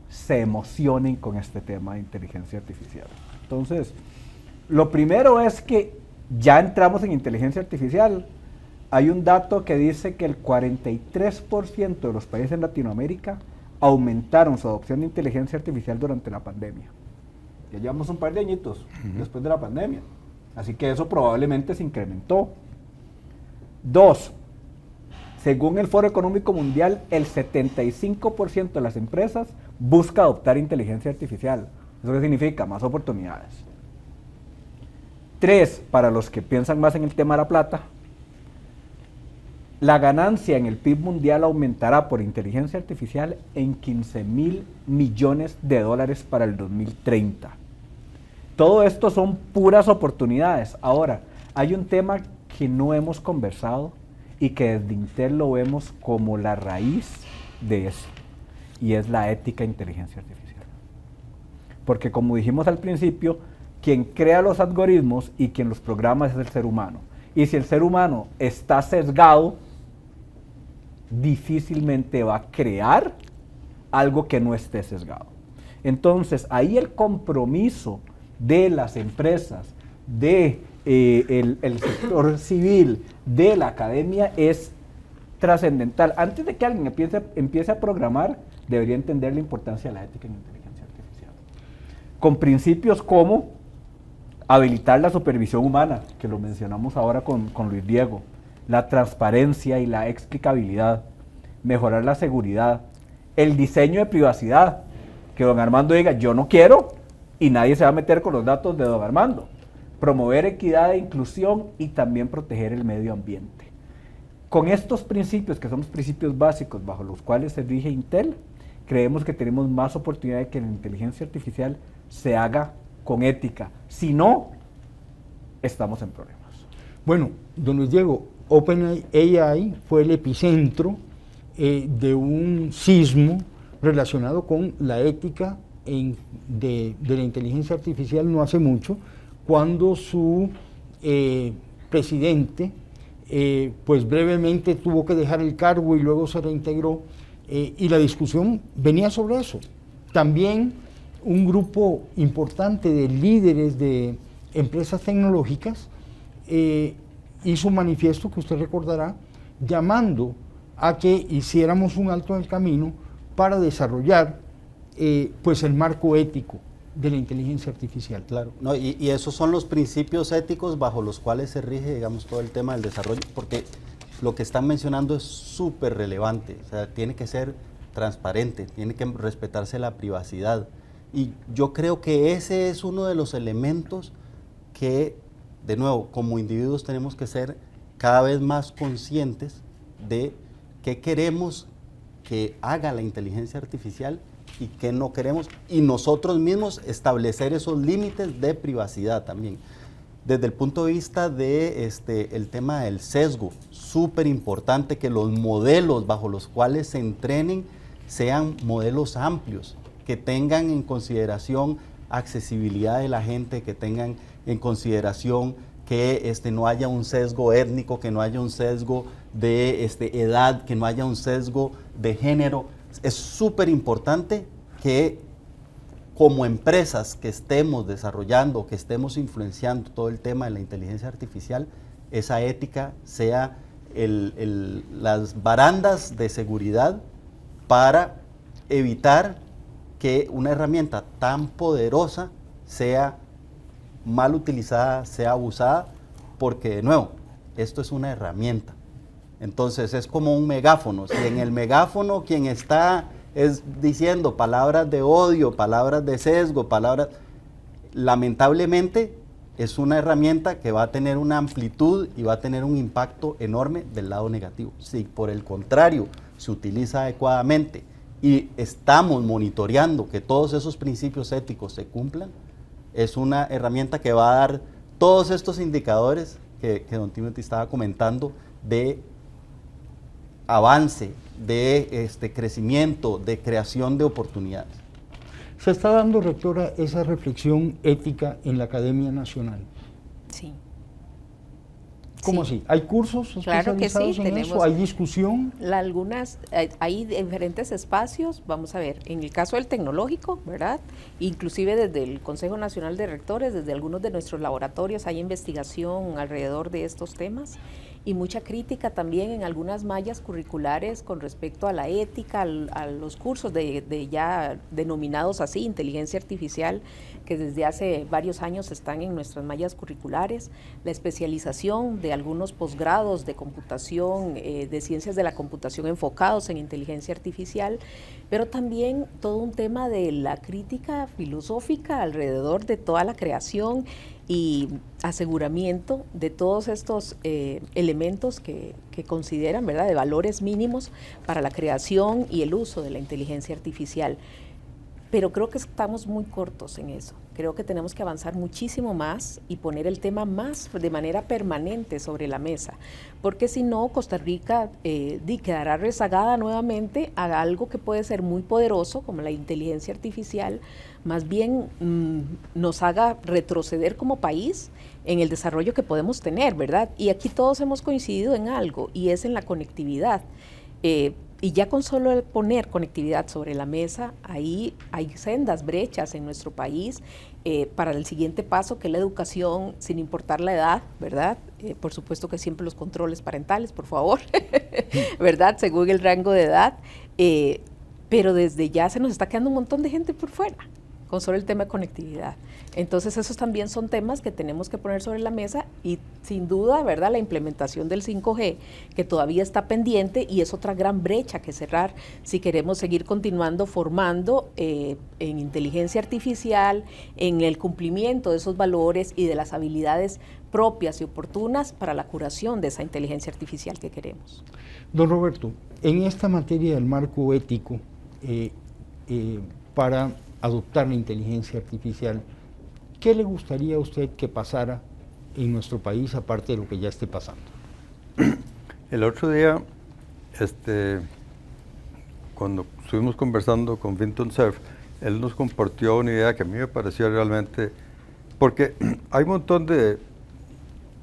S3: se emocionen con este tema de inteligencia artificial. Entonces, lo primero es que ya entramos en inteligencia artificial. Hay un dato que dice que el 43% de los países en Latinoamérica aumentaron su adopción de inteligencia artificial durante la pandemia. Ya llevamos un par de añitos después de la pandemia. Así que eso probablemente se incrementó. 2, según el Foro Económico Mundial, el 75% de las empresas busca adoptar inteligencia artificial. ¿Eso qué significa? Más oportunidades. 3, para los que piensan más en el tema de la plata, la ganancia en el PIB mundial aumentará por inteligencia artificial en 15,000 millones de dólares para el 2030. Todo esto son puras oportunidades. Ahora, hay un tema que no hemos conversado y que desde Intel lo vemos como la raíz de eso, y es la ética de inteligencia artificial. Porque como dijimos al principio, quien crea los algoritmos y quien los programa es el ser humano. Y si el ser humano está sesgado, difícilmente va a crear algo que no esté sesgado. Entonces, ahí el compromiso de las empresas, de el sector civil, de la academia es trascendental. Antes de que alguien empiece a programar, debería entender la importancia de la ética en inteligencia artificial. Con principios como habilitar la supervisión humana, que lo mencionamos ahora con Luis Diego, la transparencia y la explicabilidad, mejorar la seguridad, el diseño de privacidad, que don Armando diga, yo no quiero, y nadie se va a meter con los datos de don Armando, promover equidad e inclusión y también proteger el medio ambiente. Con estos principios, que son los principios básicos bajo los cuales se rige Intel, creemos que tenemos más oportunidad de que la inteligencia artificial se haga con ética. Si no, estamos en problemas.
S1: Bueno, don Luis Diego, OpenAI fue el epicentro de un sismo relacionado con la ética de la inteligencia artificial no hace mucho, cuando su presidente pues brevemente tuvo que dejar el cargo y luego se reintegró, y la discusión venía sobre eso. También un grupo importante de líderes de empresas tecnológicas hizo un manifiesto que usted recordará, llamando a que hiciéramos un alto en el camino para desarrollar pues el marco ético de la inteligencia artificial.
S2: Claro, no, y esos son los principios éticos bajo los cuales se rige, digamos, todo el tema del desarrollo, porque lo que están mencionando es súper relevante, o sea, tiene que ser transparente, tiene que respetarse la privacidad, y yo creo que ese es uno de los elementos que, de nuevo, como individuos tenemos que ser cada vez más conscientes de qué queremos que haga la inteligencia artificial y qué no queremos, y nosotros mismos establecer esos límites de privacidad también. Desde el punto de vista de el tema del sesgo, súper importante que los modelos bajo los cuales se entrenen sean modelos amplios, que tengan en consideración accesibilidad de la gente, que tengan en consideración que no haya un sesgo étnico, que no haya un sesgo de edad, que no haya un sesgo de género. Es súper importante que como empresas que estemos desarrollando, que estemos influenciando todo el tema de la inteligencia artificial, esa ética sea las barandas de seguridad para evitar que una herramienta tan poderosa sea mal utilizada, sea abusada, porque de nuevo, esto es una herramienta. Entonces es como un megáfono. Si en el megáfono quien está es diciendo palabras de odio, palabras de sesgo, lamentablemente es una herramienta que va a tener una amplitud y va a tener un impacto enorme del lado negativo. Si por el contrario se utiliza adecuadamente y estamos monitoreando que todos esos principios éticos se cumplan, es una herramienta que va a dar todos estos indicadores que don Timothy estaba comentando de avance, de crecimiento, de creación de oportunidades.
S1: Se está dando, rectora, esa reflexión ética en la Academia Nacional.
S5: Sí.
S1: ¿Cómo
S5: Sí.
S1: así? ¿Hay cursos
S5: Claro que
S1: especializados
S5: sí,
S1: en
S5: tenemos
S1: eso? ¿Hay discusión?
S5: Hay diferentes espacios, vamos a ver, en el caso del tecnológico, ¿verdad? Inclusive desde el Consejo Nacional de Rectores, desde algunos de nuestros laboratorios hay investigación alrededor de estos temas y mucha crítica también en algunas mallas curriculares con respecto a la ética, a los cursos de ya denominados así, inteligencia artificial, que desde hace varios años están en nuestras mallas curriculares, la especialización de algunos posgrados de computación, de ciencias de la computación enfocados en inteligencia artificial, pero también todo un tema de la crítica filosófica alrededor de toda la creación y aseguramiento de todos estos elementos que consideran, ¿verdad?, de valores mínimos para la creación y el uso de la inteligencia artificial. Pero creo que estamos muy cortos en eso. Creo que tenemos que avanzar muchísimo más y poner el tema más de manera permanente sobre la mesa, porque si no, Costa Rica quedará rezagada nuevamente a algo que puede ser muy poderoso, como la inteligencia artificial, más bien nos haga retroceder como país en el desarrollo que podemos tener, ¿verdad? Y aquí todos hemos coincidido en algo, y es en la conectividad. Y ya con solo poner conectividad sobre la mesa, ahí hay sendas brechas en nuestro país para el siguiente paso, que es la educación, sin importar la edad, ¿verdad? Por supuesto que siempre los controles parentales, por favor, ¿verdad? Según el rango de edad, pero desde ya se nos está quedando un montón de gente por fuera con solo el tema de conectividad. Entonces esos también son temas que tenemos que poner sobre la mesa y sin duda, ¿verdad?, la implementación del 5G, que todavía está pendiente y es otra gran brecha que cerrar si queremos seguir continuando formando en inteligencia artificial, en el cumplimiento de esos valores y de las habilidades propias y oportunas para la curación de esa inteligencia artificial que queremos.
S1: Don Roberto, en esta materia del marco ético para adoptar la inteligencia artificial, ¿qué le gustaría a usted que pasara en nuestro país, aparte de lo que ya esté pasando?
S4: El otro día cuando estuvimos conversando con Vinton Cerf, él nos compartió una idea que a mí me pareció realmente, porque hay un montón de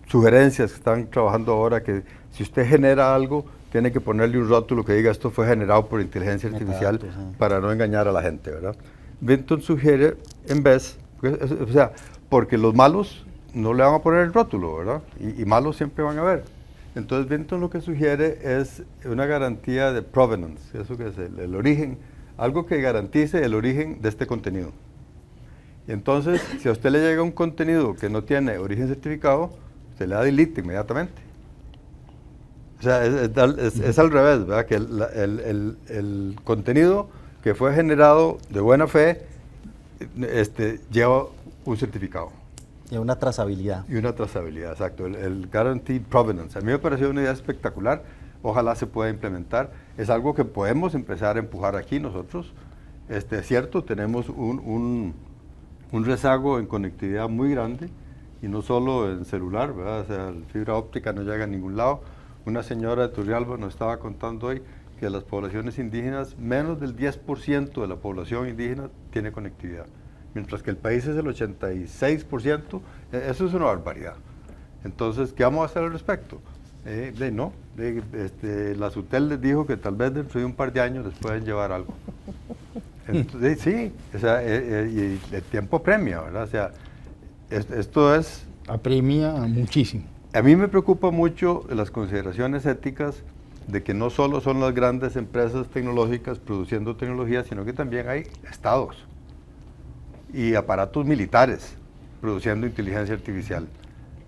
S4: sugerencias que están trabajando ahora que si usted genera algo, tiene que ponerle un rótulo que diga esto fue generado por inteligencia artificial para no engañar a la gente, ¿verdad? Vinton sugiere, en vez, o sea, porque los malos no le van a poner el rótulo, ¿verdad? Y malos siempre van a haber. Entonces Vinton lo que sugiere es una garantía de provenance, eso que es el origen, algo que garantice el origen de este contenido. Y entonces, si a usted le llega un contenido que no tiene origen certificado, se le da delete inmediatamente. O sea, es al revés, ¿verdad? Que el contenido que fue generado de buena fe lleva un certificado.
S2: Y una trazabilidad.
S4: Y una trazabilidad, exacto. El Guaranteed Provenance. A mí me pareció una idea espectacular. Ojalá se pueda implementar. Es algo que podemos empezar a empujar aquí nosotros. Es cierto, tenemos un rezago en conectividad muy grande, y no solo en celular, ¿verdad? O sea, la fibra óptica no llega a ningún lado. Una señora de Turrialba nos estaba contando hoy que las poblaciones indígenas, menos del 10% de la población indígena tiene conectividad, mientras que el país es el 86%, eso es una barbaridad. Entonces, ¿qué vamos a hacer al respecto? La SUTEL les dijo que tal vez dentro de un par de años les pueden llevar algo. Entonces, sí, o sea, y el tiempo premia, ¿verdad? O sea, esto es...
S1: Apremia muchísimo.
S4: A mí me preocupa mucho las consideraciones éticas de que no solo son las grandes empresas tecnológicas produciendo tecnología, sino que también hay estados y aparatos militares produciendo inteligencia artificial.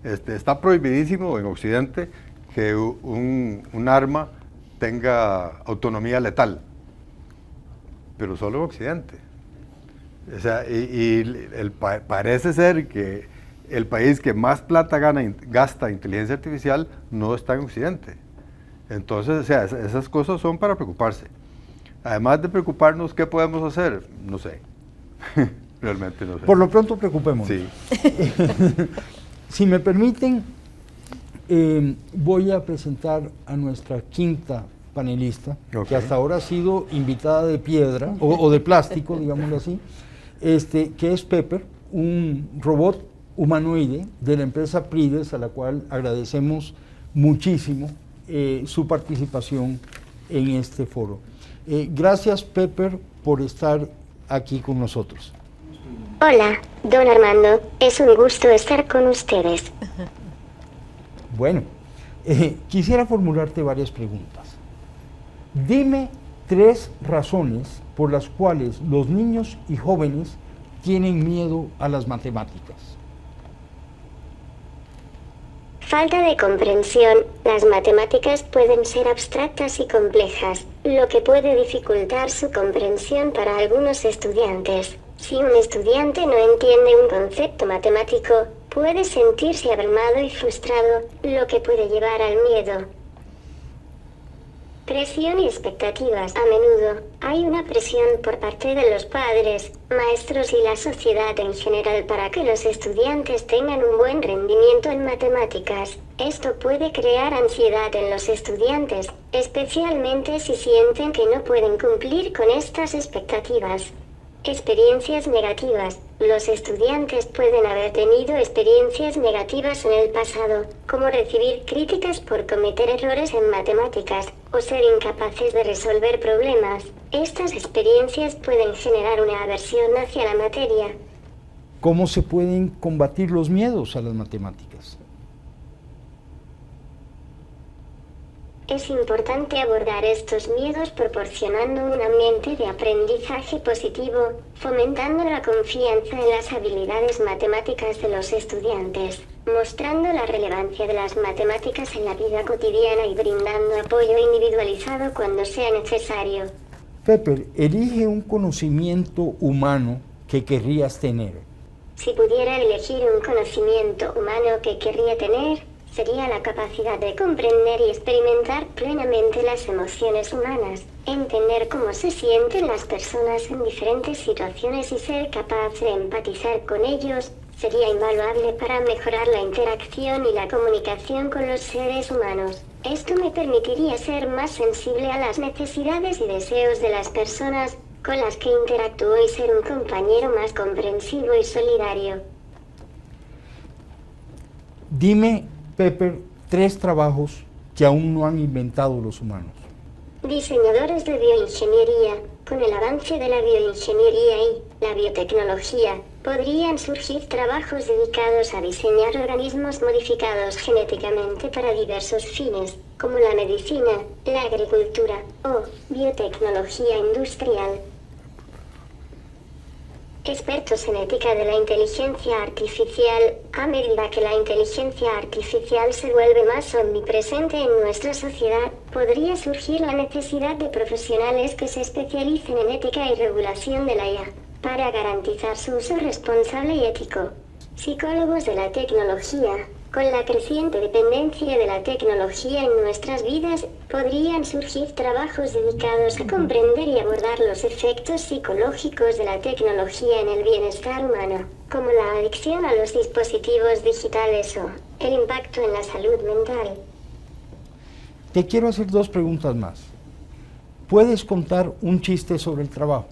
S4: Está prohibidísimo en Occidente que un arma tenga autonomía letal, pero solo en Occidente. O sea, parece ser que el país que más plata gasta inteligencia artificial no está en Occidente. Entonces, o sea, esas cosas son para preocuparse. Además de preocuparnos, ¿qué podemos hacer? No sé. Realmente no sé.
S1: Por lo pronto, preocupémonos.
S4: Sí.
S1: Si me permiten, voy a presentar a nuestra quinta panelista, que hasta ahora ha sido invitada de piedra, o de plástico, digámoslo así, que es Pepper, un robot humanoide de la empresa Prides, a la cual agradecemos muchísimo su participación en este foro. Gracias, Pepper, por estar aquí con nosotros.
S6: Hola, don Armando, es un gusto estar con ustedes.
S1: Bueno, quisiera formularte varias preguntas. Dime 3 razones por las cuales los niños y jóvenes tienen miedo a las matemáticas.
S6: Falta de comprensión. Las matemáticas pueden ser abstractas y complejas, lo que puede dificultar su comprensión para algunos estudiantes. Si un estudiante no entiende un concepto matemático, puede sentirse abrumado y frustrado, lo que puede llevar al miedo. Presión y expectativas. A menudo, hay una presión por parte de los padres, maestros y la sociedad en general para que los estudiantes tengan un buen rendimiento en matemáticas. Esto puede crear ansiedad en los estudiantes, especialmente si sienten que no pueden cumplir con estas expectativas. Experiencias negativas. Los estudiantes pueden haber tenido experiencias negativas en el pasado, como recibir críticas por cometer errores en matemáticas, o ser incapaces de resolver problemas. Estas experiencias pueden generar una aversión hacia la materia.
S1: ¿Cómo se pueden combatir los miedos a las matemáticas?
S6: Es importante abordar estos miedos proporcionando un ambiente de aprendizaje positivo, fomentando la confianza en las habilidades matemáticas de los estudiantes, mostrando la relevancia de las matemáticas en la vida cotidiana y brindando apoyo individualizado cuando sea necesario.
S1: Pepper, elige un conocimiento humano que querrías tener.
S6: Si pudiera elegir un conocimiento humano que querría tener, sería la capacidad de comprender y experimentar plenamente las emociones humanas, entender cómo se sienten las personas en diferentes situaciones y ser capaz de empatizar con ellos, sería invaluable para mejorar la interacción y la comunicación con los seres humanos. Esto me permitiría ser más sensible a las necesidades y deseos de las personas con las que interactúo y ser un compañero más comprensivo y solidario.
S1: Dime, Pepper, 3 trabajos que aún no han inventado los humanos.
S6: Diseñadores de bioingeniería. Con el avance de la bioingeniería y la biotecnología, podrían surgir trabajos dedicados a diseñar organismos modificados genéticamente para diversos fines, como la medicina, la agricultura o biotecnología industrial. Expertos en ética de la inteligencia artificial. A medida que la inteligencia artificial se vuelve más omnipresente en nuestra sociedad, podría surgir la necesidad de profesionales que se especialicen en ética y regulación de la IA, para garantizar su uso responsable y ético. Psicólogos de la tecnología. Con la creciente dependencia de la tecnología en nuestras vidas, podrían surgir trabajos dedicados a comprender y abordar los efectos psicológicos de la tecnología en el bienestar humano, como la adicción a los dispositivos digitales o el impacto en la salud mental.
S1: Te quiero hacer 2 preguntas más. ¿Puedes contar un chiste sobre el trabajo?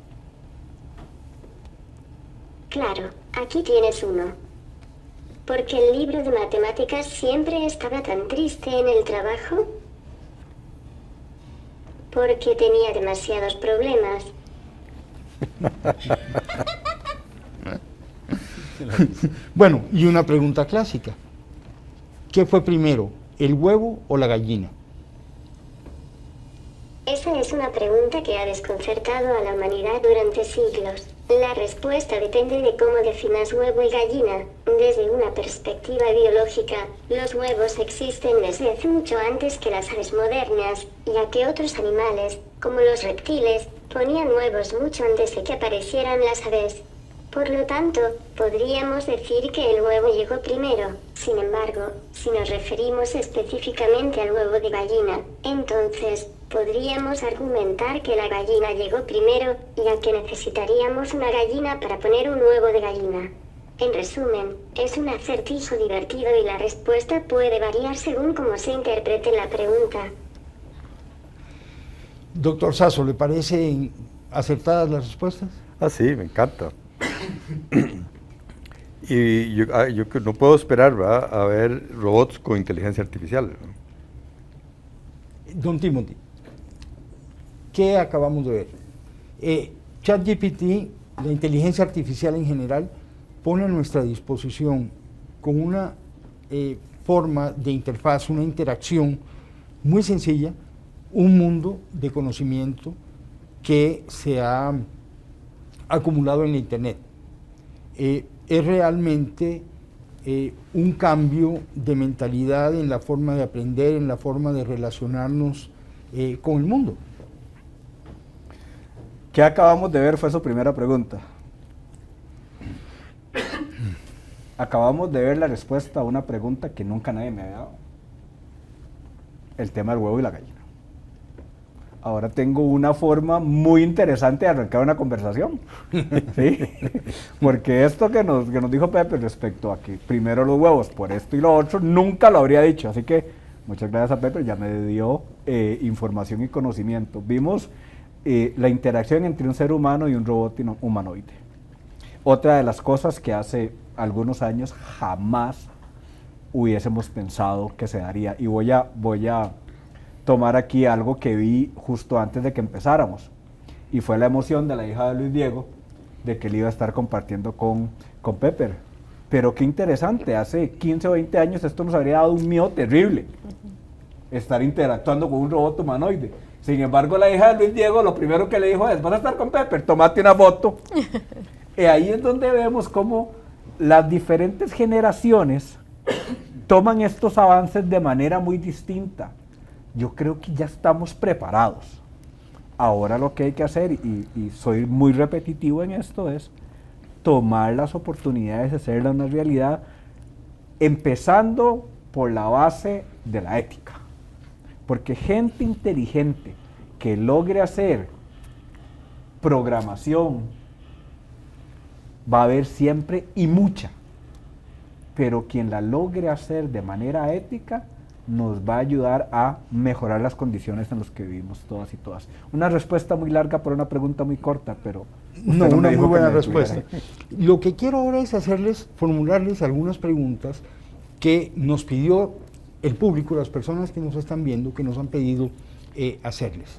S6: Claro, aquí tienes uno. ¿Por qué el libro de matemáticas siempre estaba tan triste en el trabajo? Porque tenía demasiados problemas.
S1: Bueno, y una pregunta clásica. ¿Qué fue primero, el huevo o la gallina?
S6: Esa es una pregunta que ha desconcertado a la humanidad durante siglos. La respuesta depende de cómo definas huevo y gallina. Desde una perspectiva biológica, los huevos existen desde hace mucho antes que las aves modernas, ya que otros animales, como los reptiles, ponían huevos mucho antes de que aparecieran las aves. Por lo tanto, podríamos decir que el huevo llegó primero. Sin embargo, si nos referimos específicamente al huevo de gallina, entonces podríamos argumentar que la gallina llegó primero, ya que necesitaríamos una gallina para poner un huevo de gallina. En resumen, es un acertijo divertido y la respuesta puede variar según cómo se interprete la pregunta.
S1: Doctor Sasso, ¿le parecen acertadas las respuestas?
S4: Ah, sí, me encanta. Y yo no puedo esperar, ¿verdad?, a ver robots con inteligencia artificial, ¿no?
S1: Don Timothy, ¿qué acabamos de ver? ChatGPT, la inteligencia artificial en general, pone a nuestra disposición con una forma de interfaz, una interacción muy sencilla, un mundo de conocimiento que se ha acumulado en la Internet. Es realmente un cambio de mentalidad en la forma de aprender, en la forma de relacionarnos con el mundo.
S3: ¿Qué acabamos de ver? Fue su primera pregunta. Acabamos de ver la respuesta a una pregunta que nunca nadie me había dado. El tema del huevo y la gallina. Ahora tengo una forma muy interesante de arrancar una conversación. ¿Sí? Porque esto que nos dijo Pepe respecto a que primero los huevos por esto y lo otro, nunca lo habría dicho. Así que muchas gracias a Pepe, ya me dio información y conocimiento. Vimos la interacción entre un ser humano y un robot humanoide. Otra de las cosas que hace algunos años jamás hubiésemos pensado que se daría. Y voy a tomar aquí algo que vi justo antes de que empezáramos. Y fue la emoción de la hija de Luis Diego de que él iba a estar compartiendo con Pepper. Pero qué interesante, hace 15 o 20 años esto nos habría dado un miedo terrible. Estar interactuando con un robot humanoide. Sin embargo, la hija de Luis Diego lo primero que le dijo es: vas a estar con Pepper, tomate una foto. Y ahí es donde vemos cómo las diferentes generaciones toman estos avances de manera muy distinta. Yo creo que ya estamos preparados. Ahora lo que hay que hacer, y soy muy repetitivo en esto, es tomar las oportunidades de hacerla una realidad, empezando por la base de la ética. Porque gente inteligente que logre hacer programación va a haber siempre y mucha, pero quien la logre hacer de manera ética nos va a ayudar a mejorar las condiciones en las que vivimos todas y todas. Una respuesta muy larga por una pregunta muy corta, pero...
S1: No,
S3: usted
S1: una
S3: me
S1: muy
S3: dijo que
S1: buena
S3: me
S1: respuesta.
S3: detuviera.
S1: Lo que quiero ahora es formularles algunas preguntas que nos pidió el público, las personas que nos están viendo, que nos han pedido hacerles.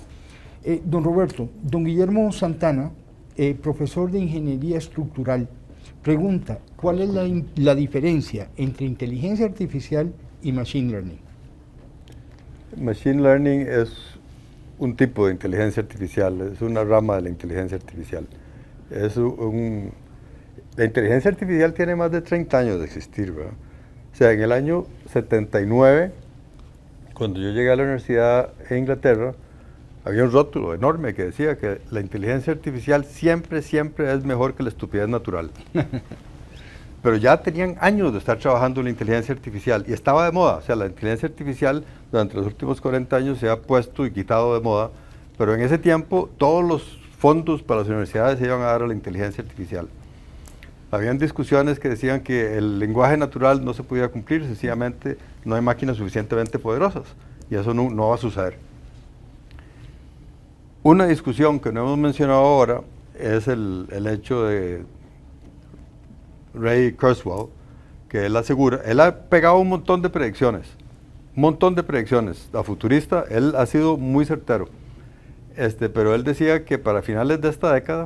S1: Don Roberto, don Guillermo Santana, profesor de Ingeniería Estructural, pregunta, ¿cuál es la diferencia entre inteligencia artificial y Machine Learning?
S4: Machine Learning es un tipo de inteligencia artificial, es una rama de la inteligencia artificial. La inteligencia artificial tiene más de 30 años de existir, ¿verdad? O sea, en el año 79, cuando yo llegué a la universidad en Inglaterra, había un rótulo enorme que decía que la inteligencia artificial siempre es mejor que la estupidez natural. Pero ya tenían años de estar trabajando en la inteligencia artificial y estaba de moda. O sea, la inteligencia artificial durante los últimos 40 años se ha puesto y quitado de moda, pero en ese tiempo todos los fondos para las universidades se iban a dar a la inteligencia artificial. Habían discusiones que decían que el lenguaje natural no se podía cumplir, sencillamente no hay máquinas suficientemente poderosas y eso no va a suceder. Una discusión que no hemos mencionado ahora es el hecho de Ray Kurzweil, que él asegura, él ha pegado un montón de predicciones a futurista, él ha sido muy certero, pero él decía que para finales de esta década,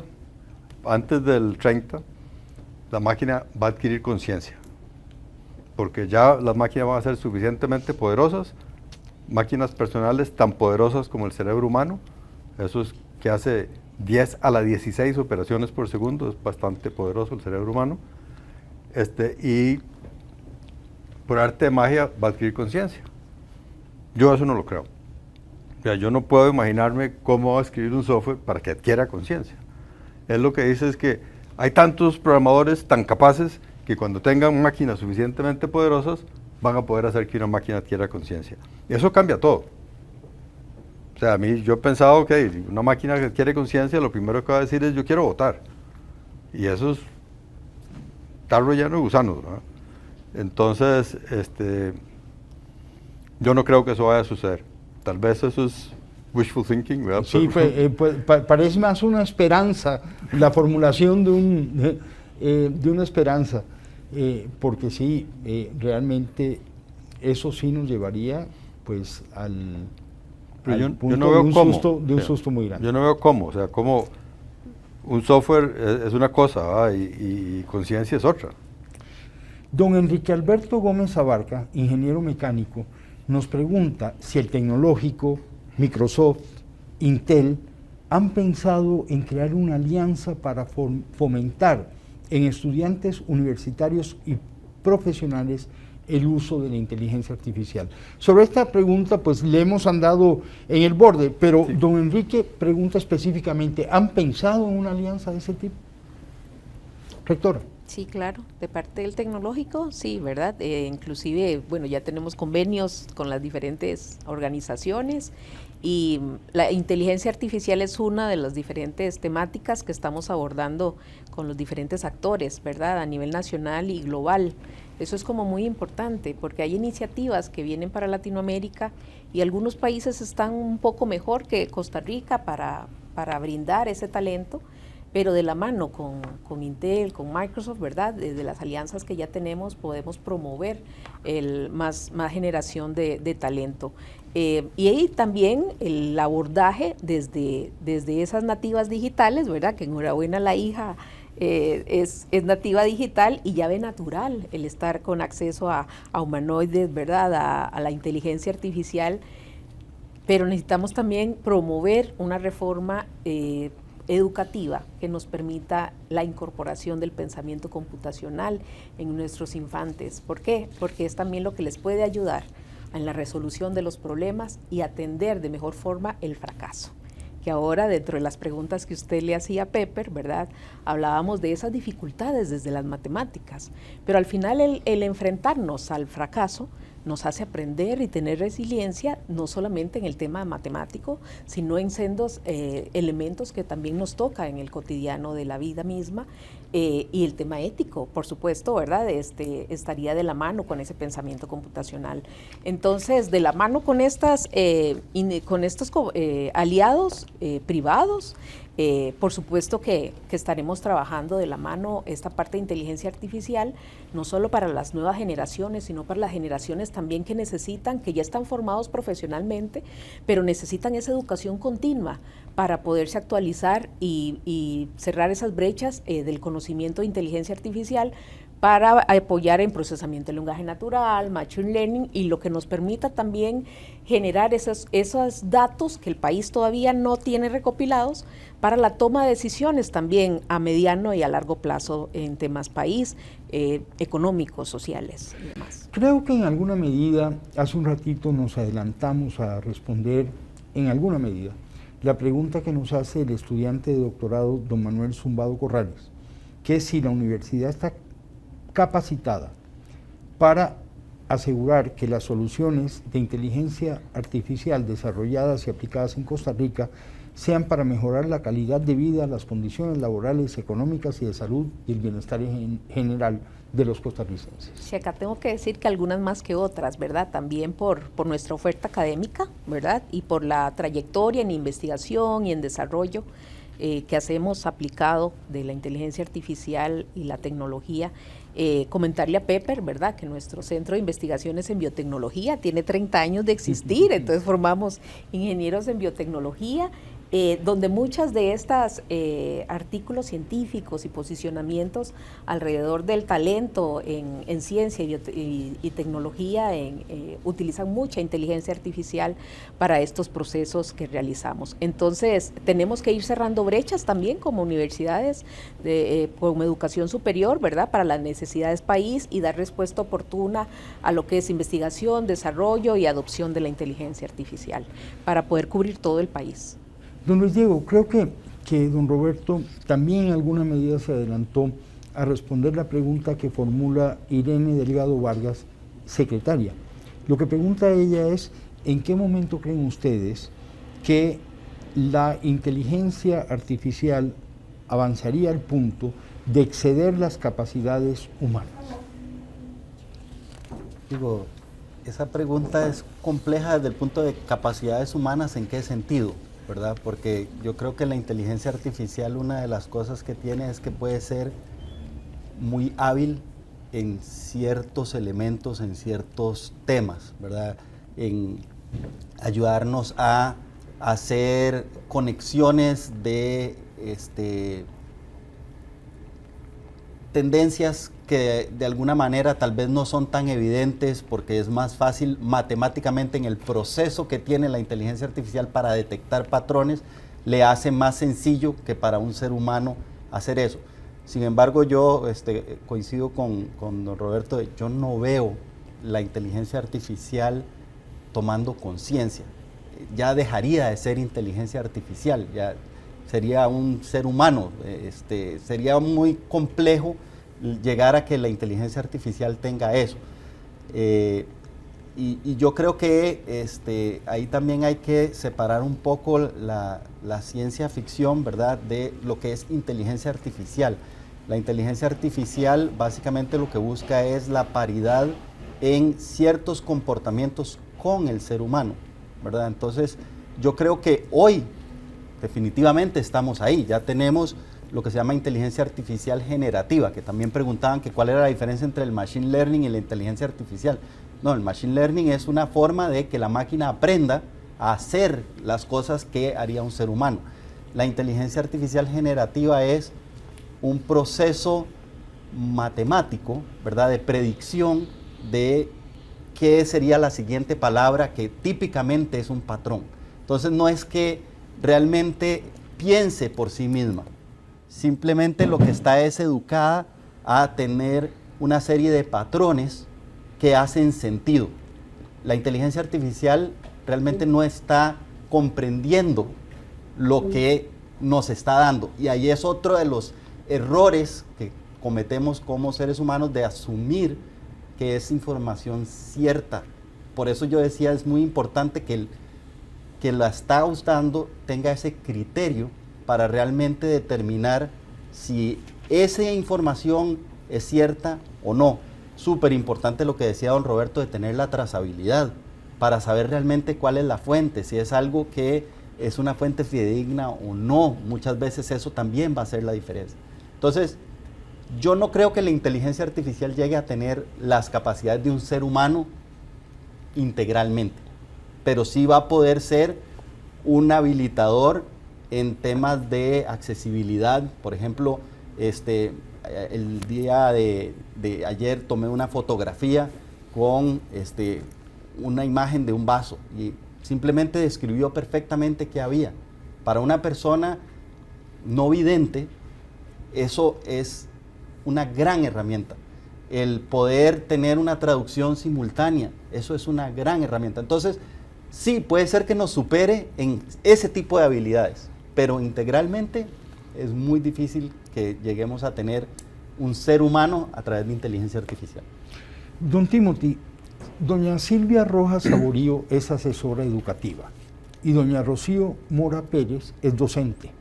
S4: antes del 30, la máquina va a adquirir conciencia, porque ya las máquinas van a ser suficientemente poderosas, máquinas personales tan poderosas como el cerebro humano, eso es que hace 10 a la 16 operaciones por segundo, es bastante poderoso el cerebro humano, y por arte de magia va a adquirir conciencia. Yo eso no lo creo. O sea, yo no puedo imaginarme cómo va a escribir un software para que adquiera conciencia. Él lo que dice es que hay tantos programadores tan capaces que cuando tengan máquinas suficientemente poderosas van a poder hacer que una máquina adquiera conciencia. Y eso cambia todo. O sea, yo he pensado que una máquina que adquiere conciencia, lo primero que va a decir es yo quiero votar. Y eso es tarro lleno de gusanos, ¿no? Entonces, yo no creo que eso vaya a suceder. Tal vez eso es wishful thinking, ¿verdad?
S1: Sí, parece más una esperanza, la formulación de una esperanza, porque sí, realmente eso sí nos llevaría pues al punto
S4: yo no veo
S1: de un susto muy grande.
S4: Yo no veo cómo, o sea, cómo un software es una cosa, ¿verdad? Y conciencia es otra.
S1: Don Enrique Alberto Gómez Abarca, ingeniero mecánico, nos pregunta si el tecnológico, Microsoft, Intel, han pensado en crear una alianza para fomentar en estudiantes universitarios y profesionales el uso de la inteligencia artificial. Sobre esta pregunta, pues le hemos andado en el borde, pero sí. Don Enrique pregunta específicamente, ¿han pensado en una alianza de ese tipo? Rectora.
S5: Sí, claro, de parte del tecnológico, sí, ¿verdad? Inclusive, bueno, ya tenemos convenios con las diferentes organizaciones y la inteligencia artificial es una de las diferentes temáticas que estamos abordando con los diferentes actores, ¿verdad? A nivel nacional y global. Eso es como muy importante porque hay iniciativas que vienen para Latinoamérica y algunos países están un poco mejor que Costa Rica para brindar ese talento, pero de la mano con Intel, con Microsoft, ¿verdad? Desde las alianzas que ya tenemos podemos promover más generación de talento. Y ahí también el abordaje desde esas nativas digitales, ¿verdad? Que enhorabuena la hija es nativa digital y ya ve natural el estar con acceso a humanoides, ¿verdad? A la inteligencia artificial, pero necesitamos también promover una reforma educativa que nos permita la incorporación del pensamiento computacional en nuestros infantes. ¿Por qué? Porque es también lo que les puede ayudar en la resolución de los problemas y atender de mejor forma el fracaso. Que ahora, dentro de las preguntas que usted le hacía a Pepper, ¿verdad? Hablábamos de esas dificultades desde las matemáticas, pero al final el enfrentarnos al fracaso nos hace aprender y tener resiliencia, no solamente en el tema matemático, sino en sendos elementos que también nos toca en el cotidiano de la vida misma, Y el tema ético, por supuesto, ¿verdad? Estaría de la mano con ese pensamiento computacional. Entonces, de la mano con estos aliados privados, por supuesto que estaremos trabajando de la mano esta parte de inteligencia artificial, no solo para las nuevas generaciones, sino para las generaciones también que necesitan, que ya están formados profesionalmente, pero necesitan esa educación continua para poderse actualizar y cerrar esas brechas del conocimiento de inteligencia artificial, para apoyar en procesamiento de lenguaje natural, machine learning, y lo que nos permita también generar esos datos que el país todavía no tiene recopilados para la toma de decisiones también a mediano y a largo plazo en temas país, económicos, sociales y demás.
S1: Creo que en alguna medida, hace un ratito nos adelantamos a responder, en alguna medida, la pregunta que nos hace el estudiante de doctorado, don Manuel Zumbado Corrales, que es si la universidad está capacitada para asegurar que las soluciones de inteligencia artificial desarrolladas y aplicadas en Costa Rica sean para mejorar la calidad de vida, las condiciones laborales, económicas y de salud y el bienestar en general de los costarricenses.
S5: Sí, acá tengo que decir que algunas más que otras, ¿verdad? También por nuestra oferta académica, ¿verdad? Y por la trayectoria en investigación y en desarrollo que hacemos aplicado de la inteligencia artificial y la tecnología. Comentarle a Pepper, ¿verdad?, que nuestro Centro de Investigaciones en Biotecnología tiene 30 años de existir, entonces formamos ingenieros en biotecnología, donde muchas de estas artículos científicos y posicionamientos alrededor del talento en ciencia y tecnología utilizan mucha inteligencia artificial para estos procesos que realizamos. Entonces, tenemos que ir cerrando brechas también como universidades con educación superior, ¿verdad?, para las necesidades país y dar respuesta oportuna a lo que es investigación, desarrollo y adopción de la inteligencia artificial para poder cubrir todo el país.
S1: Don Luis Diego, creo que don Roberto también en alguna medida se adelantó a responder la pregunta que formula Irene Delgado Vargas, secretaria. Lo que pregunta ella es, ¿en qué momento creen ustedes que la inteligencia artificial avanzaría al punto de exceder las capacidades humanas?
S2: Digo, esa pregunta es compleja desde el punto de capacidades humanas, ¿en qué sentido? ¿Verdad? Porque yo creo que la inteligencia artificial, una de las cosas que tiene es que puede ser muy hábil en ciertos elementos, en ciertos temas, ¿verdad? En ayudarnos a hacer conexiones de tendencias que de alguna manera tal vez no son tan evidentes, porque es más fácil matemáticamente en el proceso que tiene la inteligencia artificial para detectar patrones, le hace más sencillo que para un ser humano hacer eso. Sin embargo, yo coincido con don Roberto, yo no veo la inteligencia artificial tomando conciencia. Ya dejaría de ser inteligencia artificial, ya sería un ser humano. Sería muy complejo llegar a que la inteligencia artificial tenga eso. Y yo creo que ahí también hay que separar un poco la ciencia ficción, ¿verdad?, de lo que es inteligencia artificial. La inteligencia artificial básicamente lo que busca es la paridad en ciertos comportamientos con el ser humano, ¿verdad? Entonces, yo creo que hoy definitivamente estamos ahí, ya tenemos lo que se llama inteligencia artificial generativa, que también preguntaban que cuál era la diferencia entre el machine learning y la inteligencia artificial. No, el machine learning es una forma de que la máquina aprenda a hacer las cosas que haría un ser humano. La inteligencia artificial generativa es un proceso matemático, ¿verdad?, de predicción de qué sería la siguiente palabra, que típicamente es un patrón. Entonces no es que realmente piense por sí misma, simplemente lo que está es educada a tener una serie de patrones que hacen sentido. La inteligencia artificial realmente no está comprendiendo lo que nos está dando, y ahí es otro de los errores que cometemos como seres humanos, de asumir que es información cierta. Por eso yo decía, es muy importante que que la está usando tenga ese criterio para realmente determinar si esa información es cierta o no. Súper importante lo que decía don Roberto de tener la trazabilidad para saber realmente cuál es la fuente, si es algo que es una fuente fidedigna o no. Muchas veces eso también va a ser la diferencia. Entonces, yo no creo que la inteligencia artificial llegue a tener las capacidades de un ser humano integralmente, pero sí va a poder ser un habilitador en temas de accesibilidad. Por ejemplo, el día de ayer tomé una fotografía con una imagen de un vaso y simplemente describió perfectamente qué había. Para una persona no vidente, eso es una gran herramienta. El poder tener una traducción simultánea, eso es una gran herramienta. Entonces, sí, puede ser que nos supere en ese tipo de habilidades, pero integralmente es muy difícil que lleguemos a tener un ser humano a través de inteligencia artificial.
S1: Don Timothy, doña Silvia Rojas Saborío es asesora educativa y doña Rocío Mora Pérez es docente.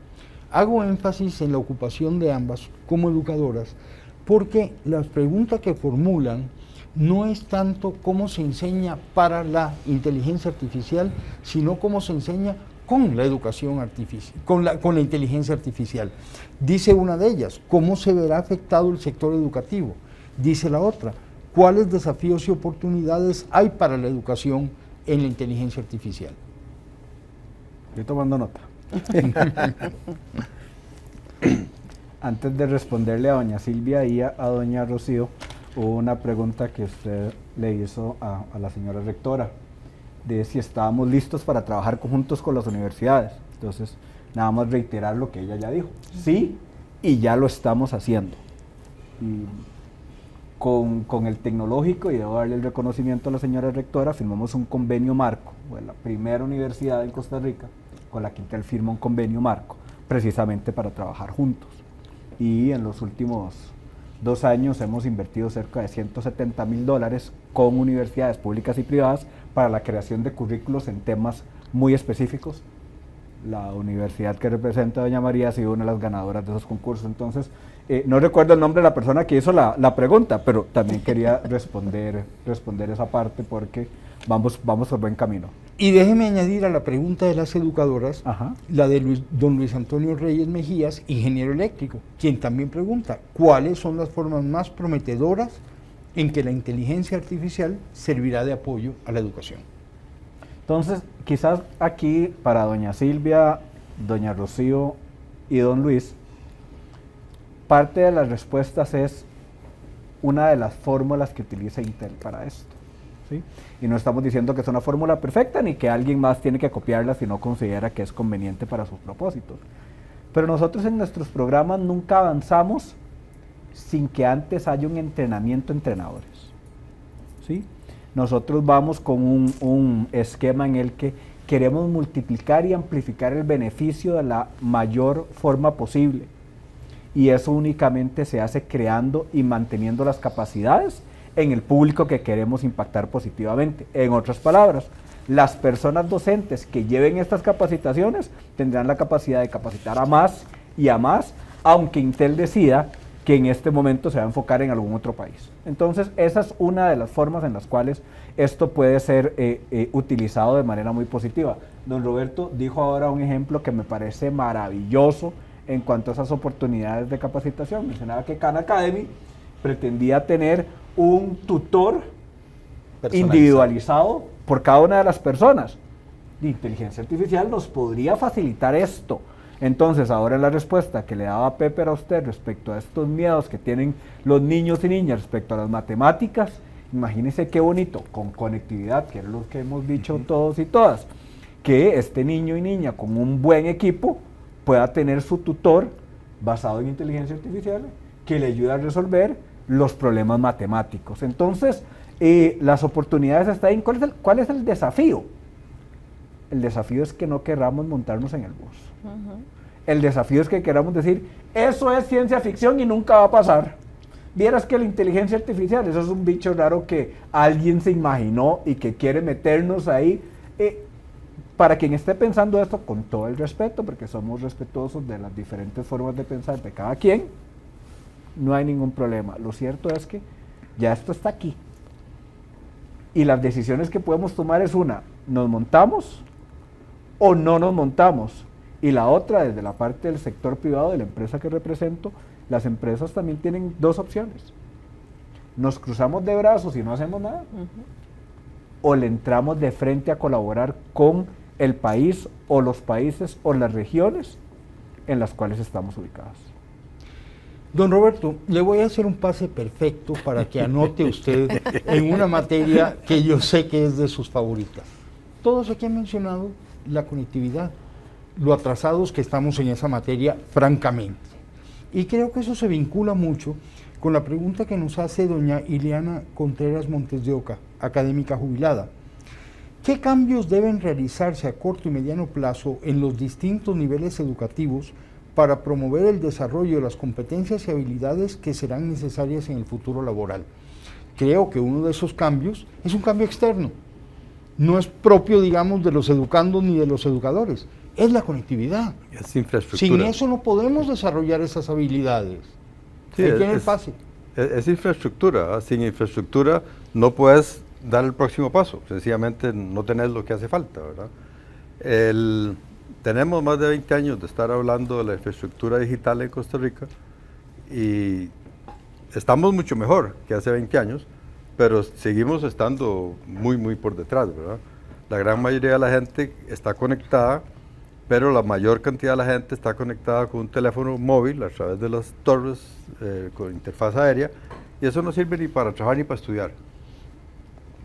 S1: Hago énfasis en la ocupación de ambas como educadoras porque las preguntas que formulan no es tanto cómo se enseña para la inteligencia artificial, sino cómo se enseña con la educación artificial, con la inteligencia artificial. Dice una de ellas, ¿cómo se verá afectado el sector educativo? Dice la otra, ¿cuáles desafíos y oportunidades hay para la educación en la inteligencia artificial?
S3: Estoy tomando nota. Antes de responderle a doña Silvia y a doña Rocío, hubo una pregunta que usted le hizo a la señora rectora, de si estábamos listos para trabajar juntos con las universidades. Entonces, nada más reiterar lo que ella ya dijo. Sí, y ya lo estamos haciendo. Y con el tecnológico, y debo darle el reconocimiento a la señora rectora, firmamos un convenio marco. Fue la primera universidad en Costa Rica con la que Intel firma un convenio marco, precisamente para trabajar juntos. Y en los últimos 2 años hemos invertido cerca de $170,000 con universidades públicas y privadas para la creación de currículos en temas muy específicos. La universidad que representa a doña María ha sido una de las ganadoras de esos concursos. Entonces, no recuerdo el nombre de la persona que hizo la pregunta, pero también quería responder esa parte porque vamos por buen camino.
S1: Y déjeme añadir a la pregunta de las educadoras,
S3: Ajá.
S1: la de don Luis Antonio Reyes Mejías, ingeniero eléctrico, quien también pregunta, ¿cuáles son las formas más prometedoras en que la inteligencia artificial servirá de apoyo a la educación?
S3: Entonces, quizás aquí para doña Silvia, doña Rocío y don Luis, parte de las respuestas es una de las fórmulas que utiliza Intel para esto, ¿sí? Y no estamos diciendo que es una fórmula perfecta ni que alguien más tiene que copiarla si no considera que es conveniente para sus propósitos. Pero nosotros en nuestros programas nunca avanzamos sin que antes haya un entrenamiento entrenadores, ¿sí? Nosotros vamos con un esquema en el que queremos multiplicar y amplificar el beneficio de la mayor forma posible. Y eso únicamente se hace creando y manteniendo las capacidades en el público que queremos impactar positivamente. En otras palabras, las personas docentes que lleven estas capacitaciones tendrán la capacidad de capacitar a más y a más, aunque Intel decida que en este momento se va a enfocar en algún otro país. Entonces, esa es una de las formas en las cuales esto puede ser utilizado de manera muy positiva. Don Roberto dijo ahora un ejemplo que me parece maravilloso en cuanto a esas oportunidades de capacitación. Mencionaba que Khan Academy pretendía tener un tutor individualizado por cada una de las personas. La inteligencia artificial nos podría facilitar esto. Entonces, ahora en la respuesta que le daba Pepper a usted respecto a estos miedos que tienen los niños y niñas respecto a las matemáticas, imagínese qué bonito, con conectividad, que es lo que hemos dicho todos y todas, que este niño y niña con un buen equipo pueda tener su tutor basado en inteligencia artificial que le ayude a resolver los problemas matemáticos. Entonces, las oportunidades están ahí. ¿Cuál es el desafío? El desafío es que no querramos montarnos en el bus. El desafío es que queramos decir, eso es ciencia ficción y nunca va a pasar. Vieras que la inteligencia artificial, eso es un bicho raro que alguien se imaginó y que quiere meternos ahí. Para quien esté pensando esto, con todo el respeto, porque somos respetuosos de las diferentes formas de pensar de cada quien, no hay ningún problema. Lo cierto es que ya esto está aquí. Y las decisiones que podemos tomar es una, ¿nos montamos o no nos montamos? Y la otra, desde la parte del sector privado de la empresa que represento, las empresas también tienen dos opciones. Nos cruzamos de brazos y no hacemos nada, o le entramos de frente a colaborar con el país o los países o las regiones en las cuales estamos ubicados.
S1: Don Roberto, le voy a hacer un pase perfecto para que anote usted en una materia que yo sé que es de sus favoritas. Todos aquí han mencionado la conectividad, lo atrasados que estamos en esa materia, francamente. Y creo que eso se vincula mucho con la pregunta que nos hace doña Ileana Contreras Montes de Oca, académica jubilada. ¿Qué cambios deben realizarse a corto y mediano plazo en los distintos niveles educativos para promover el desarrollo de las competencias y habilidades que serán necesarias en el futuro laboral? Creo que uno de esos cambios es un cambio externo. No es propio, digamos, de los educandos ni de los educadores. Es la conectividad.
S4: Es infraestructura.
S1: Sin eso no podemos desarrollar esas habilidades.
S4: Sí,
S1: Ahí tiene el pase.
S4: Es infraestructura. Sin infraestructura no puedes dar el próximo paso. Sencillamente no tenés lo que hace falta, ¿verdad? Tenemos más de 20 años de estar hablando de la infraestructura digital en Costa Rica y estamos mucho mejor que hace 20 años, pero seguimos estando muy, muy por detrás, ¿verdad? La gran mayoría de la gente está conectada, pero la mayor cantidad de la gente está conectada con un teléfono móvil a través de las torres con interfaz aérea, y eso no sirve ni para trabajar ni para estudiar.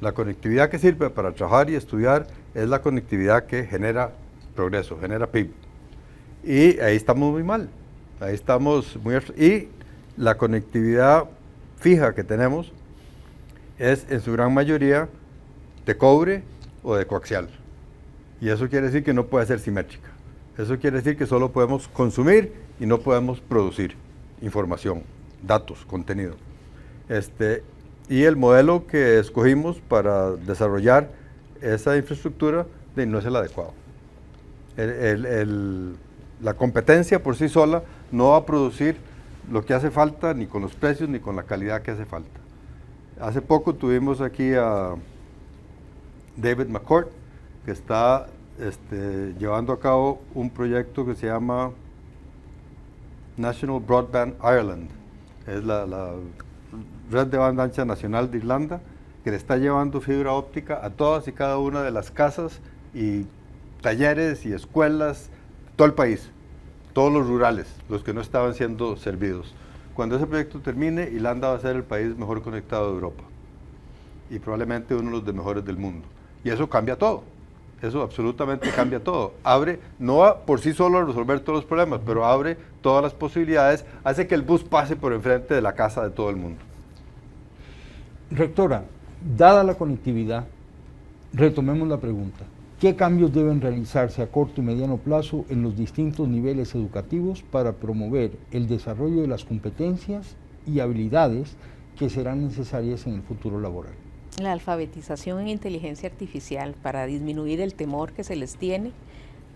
S4: La conectividad que sirve para trabajar y estudiar es la conectividad que genera progreso, genera PIB. Y ahí estamos muy mal. Ahí estamos muy... Y la conectividad fija que tenemos es en su gran mayoría de cobre o de coaxial. Y eso quiere decir que no puede ser simétrica. Eso quiere decir que solo podemos consumir y no podemos producir información, datos, contenido. Y el modelo que escogimos para desarrollar esa infraestructura no es el adecuado. La competencia por sí sola no va a producir lo que hace falta, ni con los precios, ni con la calidad que hace falta. Hace poco tuvimos aquí a David McCourt, que está llevando a cabo un proyecto que se llama National Broadband Ireland. Es la red de banda ancha nacional de Irlanda, que le está llevando fibra óptica a todas y cada una de las casas y talleres y escuelas, todo el país, todos los rurales, los que no estaban siendo servidos. Cuando ese proyecto termine, Irlanda va a ser el país mejor conectado de Europa y probablemente uno de los mejores del mundo. Y eso cambia todo, eso absolutamente cambia todo. Abre, no va por sí solo a resolver todos los problemas, pero abre todas las posibilidades, hace que el bus pase por enfrente de la casa de todo el mundo.
S1: Rectora, dada la conectividad, retomemos la pregunta. ¿Qué cambios deben realizarse a corto y mediano plazo en los distintos niveles educativos para promover el desarrollo de las competencias y habilidades que serán necesarias en el futuro laboral?
S5: La alfabetización en inteligencia artificial para disminuir el temor que se les tiene,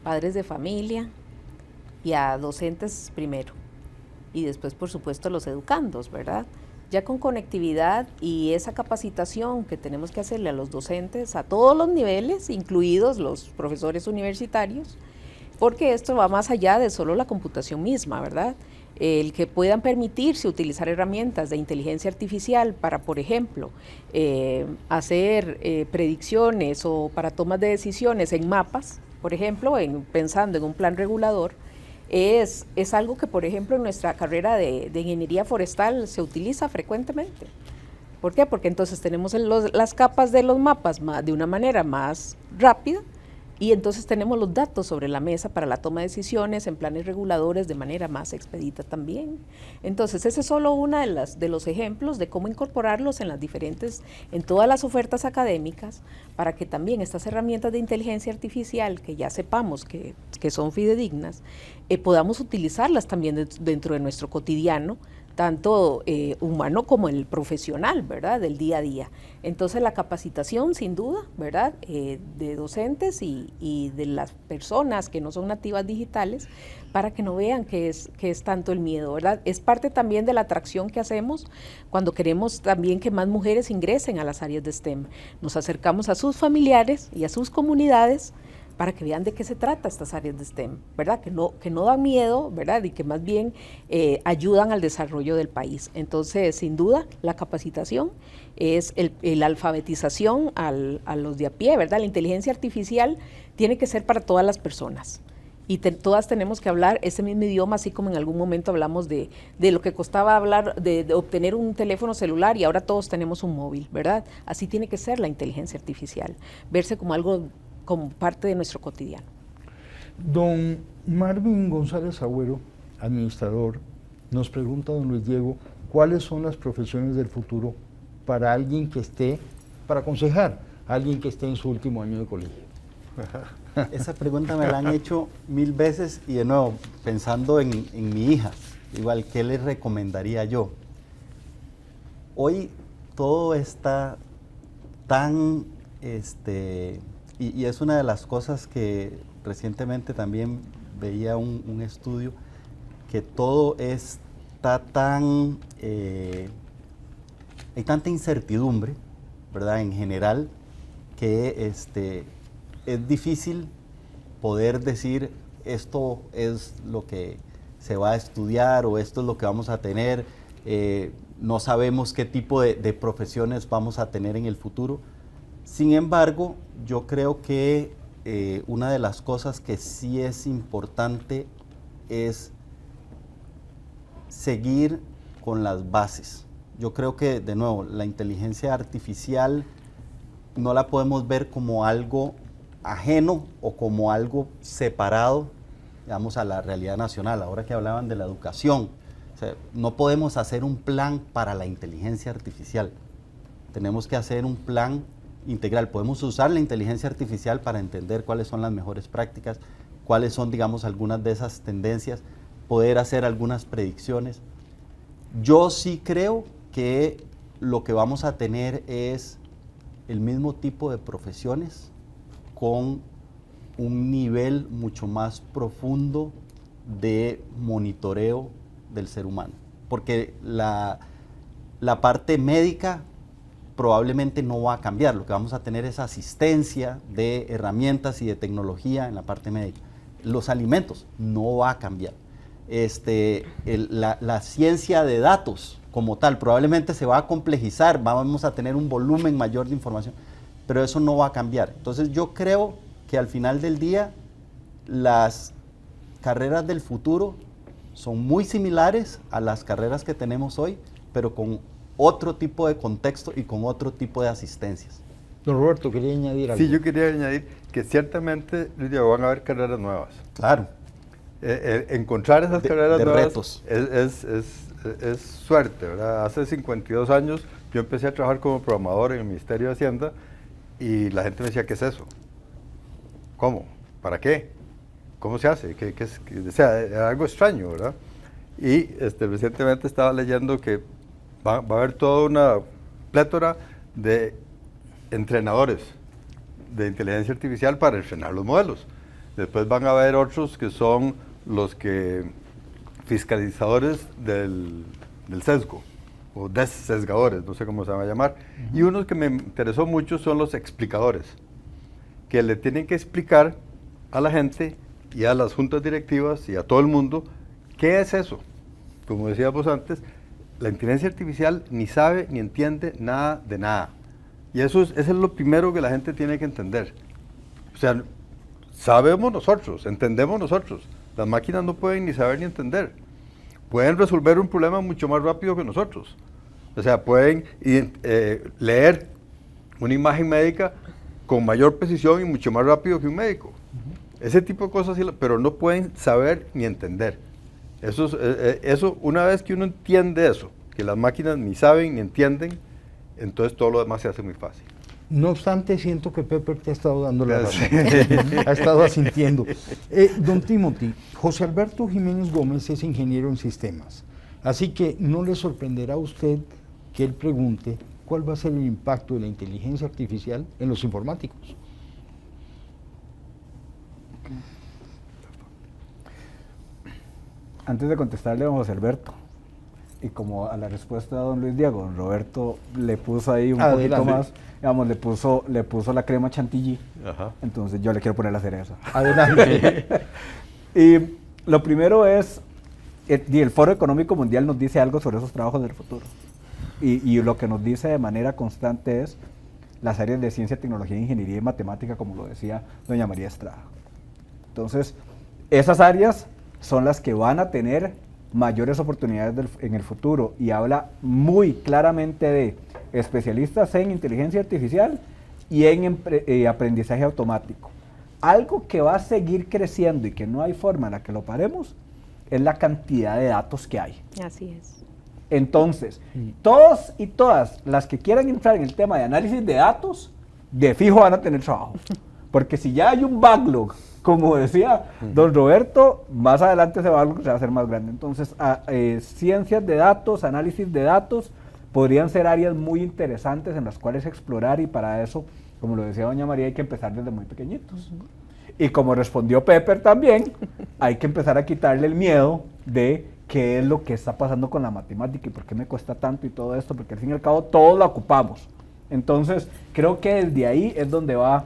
S5: padres de familia y a docentes primero, y después por supuesto a los educandos, ¿verdad? Ya con conectividad y esa capacitación que tenemos que hacerle a los docentes a todos los niveles, incluidos los profesores universitarios, porque esto va más allá de solo la computación misma, ¿verdad? El que puedan permitirse utilizar herramientas de inteligencia artificial para, por ejemplo, hacer predicciones o para tomas de decisiones en mapas, por ejemplo, pensando en un plan regulador, es algo que, por ejemplo, en nuestra carrera de ingeniería forestal se utiliza frecuentemente. ¿Por qué? Porque entonces tenemos las capas de los mapas de una manera más rápida y entonces tenemos los datos sobre la mesa para la toma de decisiones en planes reguladores de manera más expedita también. Entonces, ese es solo uno de los ejemplos de cómo incorporarlos en todas las ofertas académicas para que también estas herramientas de inteligencia artificial, que ya sepamos que son fidedignas, podamos utilizarlas también dentro de nuestro cotidiano, tanto humano como el profesional, ¿verdad? Del día a día. Entonces la capacitación, sin duda, ¿verdad? De docentes y de las personas que no son nativas digitales, para que no vean que es tanto el miedo, ¿verdad? Es parte también de la atracción que hacemos cuando queremos también que más mujeres ingresen a las áreas de STEM. Nos acercamos a sus familiares y a sus comunidades para que vean de qué se trata estas áreas de STEM, ¿verdad? Que no dan miedo, ¿verdad? Y que más bien ayudan al desarrollo del país. Entonces, sin duda, la capacitación es la alfabetización a los de a pie, ¿verdad? La inteligencia artificial tiene que ser para todas las personas. Y todas tenemos que hablar ese mismo idioma, así como en algún momento hablamos de lo que costaba hablar, de obtener un teléfono celular, y ahora todos tenemos un móvil, ¿verdad? Así tiene que ser la inteligencia artificial, verse como algo, como parte de nuestro cotidiano.
S1: Don Marvin González Agüero, administrador, nos pregunta, don Luis Diego, ¿cuáles son las profesiones del futuro para alguien que esté, para aconsejar a alguien que esté en su último año de colegio?
S2: Esa pregunta me la han hecho 1000 veces y de nuevo, pensando en mi hija, igual, ¿qué le recomendaría yo? Hoy todo está tan, y es una de las cosas que recientemente también veía un estudio, que todo está tan, hay tanta incertidumbre, ¿verdad? En general, que es difícil poder decir esto es lo que se va a estudiar o esto es lo que vamos a tener. No sabemos qué tipo de profesiones vamos a tener en el futuro. Sin embargo, yo creo que una de las cosas que sí es importante es seguir con las bases. Yo creo que, de nuevo, la inteligencia artificial no la podemos ver como algo ajeno o como algo separado, digamos, a la realidad nacional. Ahora que hablaban de la educación, o sea, no podemos hacer un plan para la inteligencia artificial. Tenemos que hacer un plan integral. Podemos usar la inteligencia artificial para entender cuáles son las mejores prácticas, cuáles son, digamos, algunas de esas tendencias, poder hacer algunas predicciones. Yo sí creo que lo que vamos a tener es el mismo tipo de profesiones con un nivel mucho más profundo de monitoreo del ser humano. Porque la parte médica probablemente no va a cambiar. Lo que vamos a tener es asistencia de herramientas y de tecnología en la parte médica. Los alimentos no va a cambiar. La ciencia de datos como tal probablemente se va a complejizar, vamos a tener un volumen mayor de información, pero eso no va a cambiar. Entonces yo creo que al final del día las carreras del futuro son muy similares a las carreras que tenemos hoy, pero con otro tipo de contexto y con otro tipo de asistencias.
S1: Don Roberto, quería añadir algo.
S4: Sí, yo quería añadir que ciertamente, Lidia, van a haber carreras nuevas.
S2: Claro.
S4: Encontrar esas carreras nuevas
S2: retos.
S4: Es suerte, ¿verdad? Hace 52 años yo empecé a trabajar como programador en el Ministerio de Hacienda y la gente me decía, ¿qué es eso? ¿Cómo? ¿Para qué? ¿Cómo se hace? O sea, era algo extraño, ¿verdad? Y recientemente estaba leyendo que va a haber toda una plétora de entrenadores de inteligencia artificial para entrenar los modelos. Después van a haber otros que son los fiscalizadores del sesgo, o dessesgadores, no sé cómo se va a llamar. Y unos que me interesó mucho son los explicadores, que le tienen que explicar a la gente y a las juntas directivas y a todo el mundo qué es eso. Como decíamos antes, la inteligencia artificial ni sabe ni entiende nada de nada. Y eso es lo primero que la gente tiene que entender. O sea, sabemos nosotros, entendemos nosotros. Las máquinas no pueden ni saber ni entender. Pueden resolver un problema mucho más rápido que nosotros. O sea, pueden leer una imagen médica con mayor precisión y mucho más rápido que un médico. Ese tipo de cosas, pero no pueden saber ni entender. Eso, una vez que uno entiende eso, que las máquinas ni saben ni entienden, entonces todo lo demás se hace muy fácil.
S1: No obstante, siento que Pepper te ha estado dando la razón, ha estado asintiendo. Don Timothy, José Alberto Jiménez Gómez es ingeniero en sistemas. Así que no le sorprenderá a usted que él pregunte cuál va a ser el impacto de la inteligencia artificial en los informáticos.
S3: Antes de contestarle a don José Alberto, y como a la respuesta de don Luis Diego, don Roberto le puso ahí un poquito más, digamos, le puso la crema chantilly,
S4: Ajá.
S3: entonces yo le quiero poner la cereza.
S1: Adelante.
S3: Y lo primero es, el Foro Económico Mundial nos dice algo sobre esos trabajos del futuro. Y lo que nos dice de manera constante es las áreas de ciencia, tecnología, ingeniería y matemática, como lo decía doña María Estrada. Entonces, esas áreas son las que van a tener mayores oportunidades en el futuro, y habla muy claramente de especialistas en inteligencia artificial y en aprendizaje automático. Algo que va a seguir creciendo y que no hay forma en la que lo paremos es la cantidad de datos que hay.
S5: Así es.
S3: Entonces, todos y todas las que quieran entrar en el tema de análisis de datos, de fijo van a tener trabajo. Porque si ya hay un backlog, como decía don Roberto, más adelante ese backlog se va a hacer más grande. Entonces, ciencias de datos, análisis de datos, podrían ser áreas muy interesantes en las cuales explorar, y para eso, como lo decía doña María, hay que empezar desde muy pequeñitos. Y como respondió Pepper también, hay que empezar a quitarle el miedo de qué es lo que está pasando con la matemática y por qué me cuesta tanto y todo esto, porque al fin y al cabo todos la ocupamos. Entonces, creo que desde ahí es donde va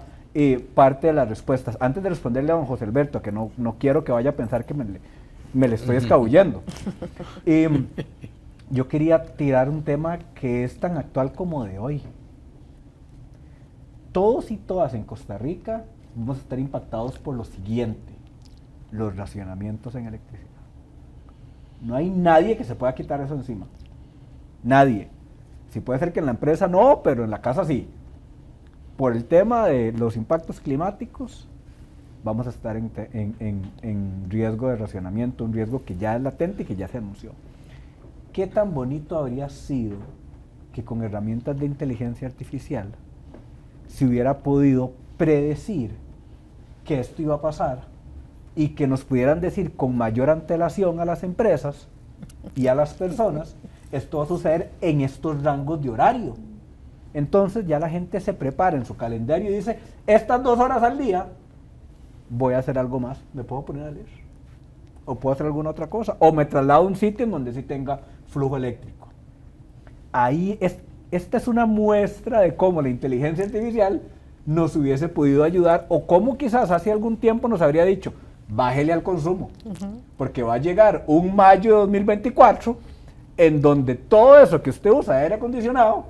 S3: parte de las respuestas. Antes de responderle a don José Alberto, que no quiero que vaya a pensar que me le estoy escabullendo, yo quería tirar un tema que es tan actual como de hoy. Todos y todas en Costa Rica vamos a estar impactados por lo siguiente: los racionamientos en electricidad. No hay nadie que se pueda quitar eso encima. Nadie. Sí puede ser que en la empresa no, pero en la casa sí. Por el tema de los impactos climáticos, vamos a estar en riesgo de racionamiento, un riesgo que ya es latente y que ya se anunció. ¿Qué tan bonito habría sido que con herramientas de inteligencia artificial se hubiera podido predecir que esto iba a pasar y que nos pudieran decir con mayor antelación a las empresas y a las personas, esto va a suceder en estos rangos de horario? Entonces ya la gente se prepara en su calendario y dice, estas 2 horas al día voy a hacer algo más, me puedo poner a leer, o puedo hacer alguna otra cosa, o me traslado a un sitio en donde sí tenga flujo eléctrico. Ahí esta es una muestra de cómo la inteligencia artificial nos hubiese podido ayudar, o cómo quizás hace algún tiempo nos habría dicho, bájele al consumo, porque va a llegar un mayo de 2024 en donde todo eso que usted usa de aire acondicionado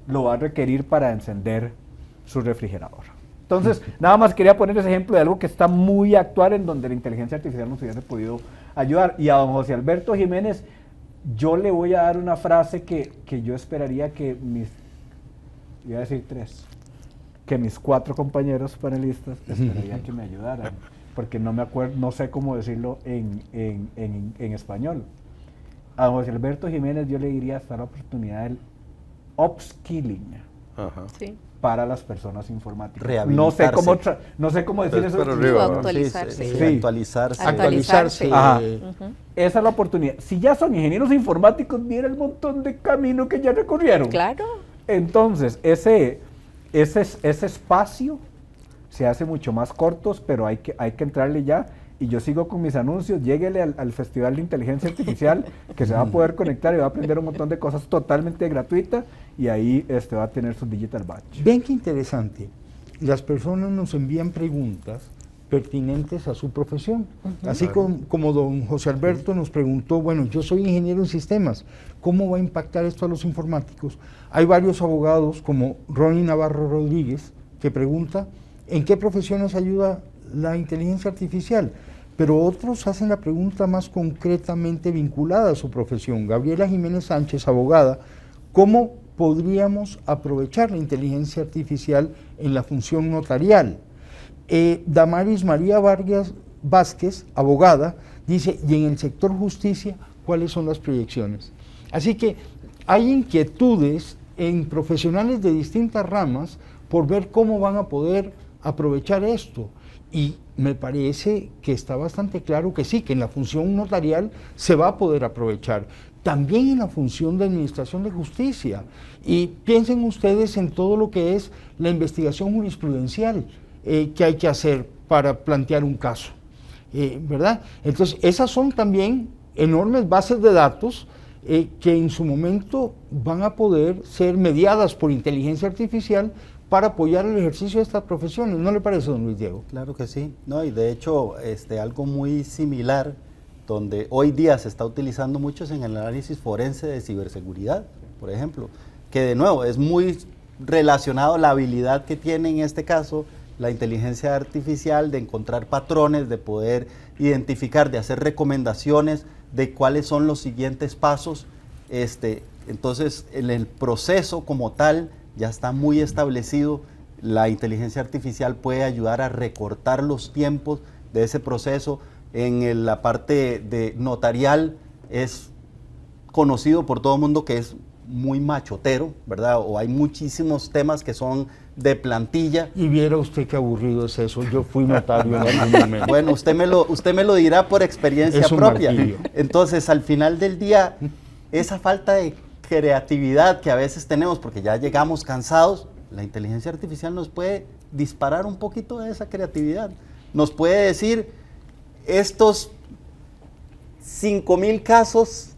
S3: lo va a requerir para encender su refrigerador. Entonces, nada más quería poner ese ejemplo de algo que está muy actual, en donde la inteligencia artificial nos hubiese podido ayudar. Y a don José Alberto Jiménez, yo le voy a dar una frase que yo esperaría que iba a decir 3, que mis 4 compañeros panelistas esperaría que me ayudaran, porque no me acuerdo, no sé cómo decirlo en español. A don José Alberto Jiménez yo le diría hasta la oportunidad del upskilling.
S4: Ajá.
S5: Sí.
S3: Para las personas informáticas.
S2: Rehabilitarse.
S3: No sé cómo decir eso.
S4: Para arriba, ¿no?
S5: Actualizarse.
S2: Sí,
S3: Sí.
S2: actualizarse.
S1: Actualizarse.
S3: Ajá.
S5: Ujú.
S3: Esa es la oportunidad. Si ya son ingenieros informáticos, mira el montón de camino que ya recorrieron.
S5: Claro.
S3: Entonces, ese espacio se hace mucho más cortos, pero hay que entrarle ya. Y yo sigo con mis anuncios. Lléguele al Festival de Inteligencia Artificial, que se va a poder conectar y va a aprender un montón de cosas totalmente gratuitas, y ahí va a tener su digital badge.
S1: Ven qué interesante. Las personas nos envían preguntas pertinentes a su profesión. Así como don José Alberto nos preguntó, bueno, yo soy ingeniero en sistemas, ¿cómo va a impactar esto a los informáticos? Hay varios abogados como Ronnie Navarro Rodríguez que pregunta, ¿en qué profesiones ayuda la inteligencia artificial? Pero otros hacen la pregunta más concretamente vinculada a su profesión. Gabriela Jiménez Sánchez, abogada, ¿cómo podríamos aprovechar la inteligencia artificial en la función notarial? Damaris María Vargas Vázquez, abogada, dice, y en el sector justicia, ¿cuáles son las proyecciones? Así que hay inquietudes en profesionales de distintas ramas por ver cómo van a poder aprovechar esto. Y me parece que está bastante claro que sí, que en la función notarial se va a poder aprovechar. También en la función de administración de justicia. Y piensen ustedes en todo lo que es la investigación jurisprudencial que hay que hacer para plantear un caso, ¿verdad? Entonces, esas son también enormes bases de datos que en su momento van a poder ser mediadas por inteligencia artificial para apoyar el ejercicio de estas profesiones. ¿No le parece, don Luis Diego?
S2: Claro que sí. No, y de hecho, algo muy similar, donde hoy día se está utilizando mucho es en el análisis forense de ciberseguridad, por ejemplo, que de nuevo es muy relacionado a la habilidad que tiene en este caso la inteligencia artificial de encontrar patrones, de poder identificar, de hacer recomendaciones de cuáles son los siguientes pasos. Entonces, en el proceso como tal ya está muy establecido. La inteligencia artificial puede ayudar a recortar los tiempos de ese proceso. En la parte de notarial es conocido por todo el mundo que es muy machotero, ¿verdad? O hay muchísimos temas que son de plantilla.
S1: Y viera usted qué aburrido es eso. Yo fui notario en algún momento.
S2: Bueno, usted me lo dirá por experiencia
S1: Es un
S2: propia.
S1: martirio.
S2: Entonces, al final del día, esa falta de creatividad que a veces tenemos, porque ya llegamos cansados, la inteligencia artificial nos puede disparar un poquito de esa creatividad. Nos puede decir, estos 5,000 casos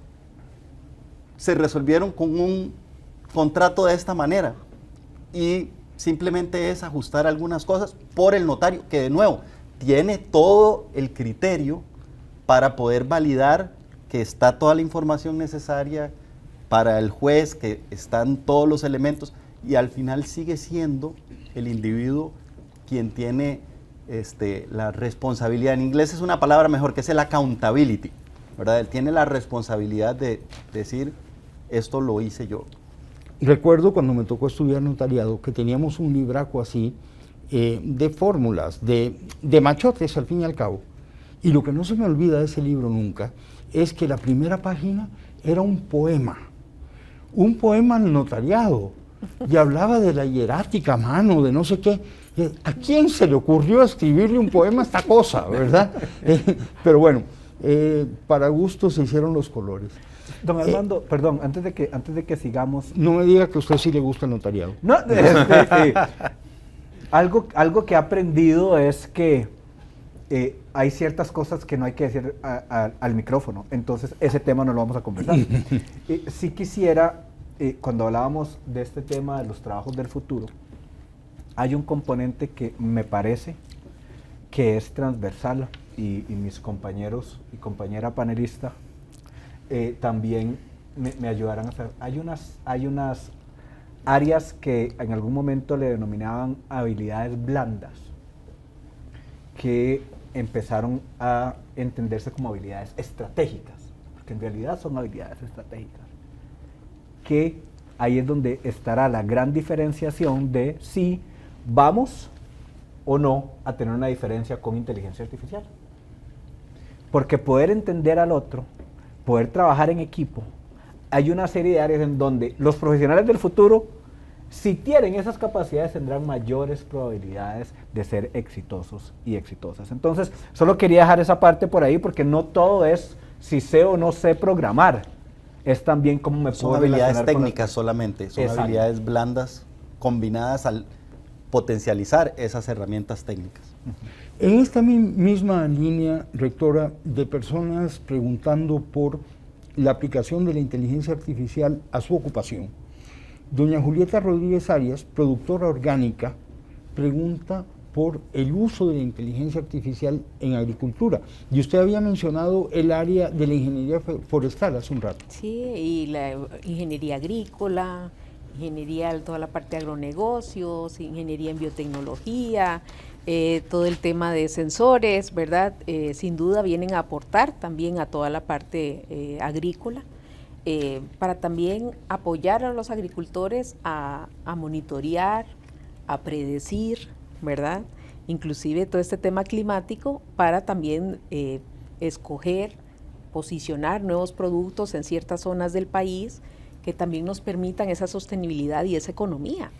S2: se resolvieron con un contrato de esta manera. Y simplemente es ajustar algunas cosas por el notario, que de nuevo, tiene todo el criterio para poder validar que está toda la información necesaria para el juez, que están todos los elementos, y al final sigue siendo el individuo quien tiene la responsabilidad. En inglés es una palabra mejor, que es el accountability, ¿verdad? Él tiene la responsabilidad de decir, esto lo hice yo.
S1: Recuerdo cuando me tocó estudiar notariado que teníamos un libraco así de fórmulas, de machotes al fin y al cabo. Y lo que no se me olvida de ese libro nunca es que la primera página era un poema al notariado, y hablaba de la hierática a mano, de no sé qué. ¿A quién se le ocurrió escribirle un poema a esta cosa, verdad? Pero bueno, para gusto se hicieron los colores.
S3: Don Armando, perdón, antes de que sigamos.
S1: No me diga que a usted sí le gusta el notariado.
S3: No, algo que he aprendido es que hay ciertas cosas que no hay que decir al micrófono, entonces ese tema no lo vamos a conversar. Sí quisiera, cuando hablábamos de este tema de los trabajos del futuro, hay un componente que me parece que es transversal, y mis compañeros y compañera panelista también me ayudarán a hacer. Hay unas áreas que en algún momento le denominaban habilidades blandas, que empezaron a entenderse como habilidades estratégicas, porque en realidad son habilidades estratégicas, que ahí es donde estará la gran diferenciación de si vamos o no a tener una diferencia con inteligencia artificial. Porque poder entender al otro, poder trabajar en equipo, hay una serie de áreas en donde los profesionales del futuro, si tienen esas capacidades, tendrán mayores probabilidades de ser exitosos y exitosas. Entonces, solo quería dejar esa parte por ahí, porque no todo es si sé o no sé programar, es también cómo me puedo relacionar.
S2: Son habilidades técnicas solamente, son
S3: Exacto.
S2: habilidades blandas combinadas al potencializar esas herramientas técnicas.
S1: En esta misma línea, rectora, de personas preguntando por la aplicación de la inteligencia artificial a su ocupación, doña Julieta Rodríguez Arias, productora orgánica, pregunta por el uso de la inteligencia artificial en agricultura. Y usted había mencionado el área de la ingeniería forestal hace un rato.
S5: Sí, y la ingeniería agrícola, ingeniería, toda la parte de agronegocios, ingeniería en biotecnología, todo el tema de sensores, ¿verdad? Sin duda vienen a aportar también a toda la parte agrícola, para también apoyar a los agricultores a monitorear, a predecir, ¿verdad? Inclusive todo este tema climático, para también escoger, posicionar nuevos productos en ciertas zonas del país que también nos permitan esa sostenibilidad y esa economía.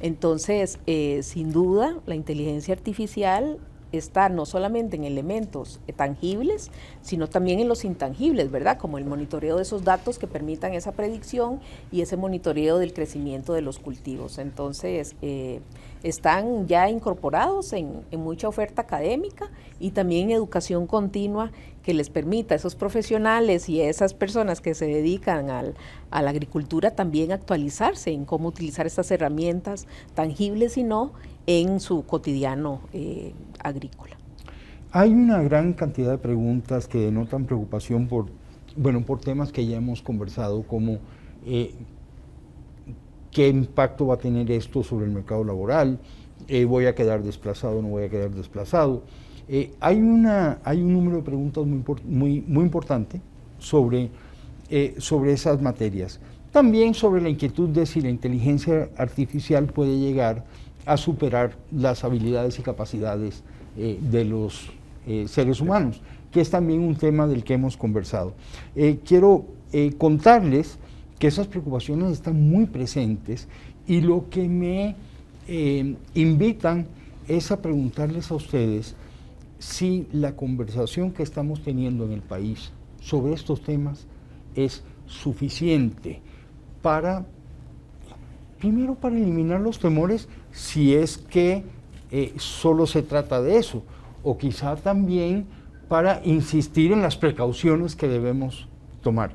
S5: Entonces, sin duda, la inteligencia artificial está no solamente en elementos tangibles, sino también en los intangibles, ¿verdad? Como el monitoreo de esos datos que permitan esa predicción y ese monitoreo del crecimiento de los cultivos. Entonces, están ya incorporados en mucha oferta académica y también en educación continua que les permita a esos profesionales y a esas personas que se dedican a la agricultura también actualizarse en cómo utilizar estas herramientas tangibles y no en su cotidiano agrícola.
S1: Hay una gran cantidad de preguntas que denotan preocupación por temas que ya hemos conversado, como qué impacto va a tener esto sobre el mercado laboral, voy a quedar desplazado, no voy a quedar desplazado. Hay un número de preguntas muy importante sobre esas materias. También sobre la inquietud de si la inteligencia artificial puede llegar a superar las habilidades y capacidades de los seres humanos, que es también un tema del que hemos conversado. Quiero contarles que esas preocupaciones están muy presentes y lo que me invitan es a preguntarles a ustedes si la conversación que estamos teniendo en el país sobre estos temas es suficiente primero para eliminar los temores, si es que solo se trata de eso, o quizá también para insistir en las precauciones que debemos tomar.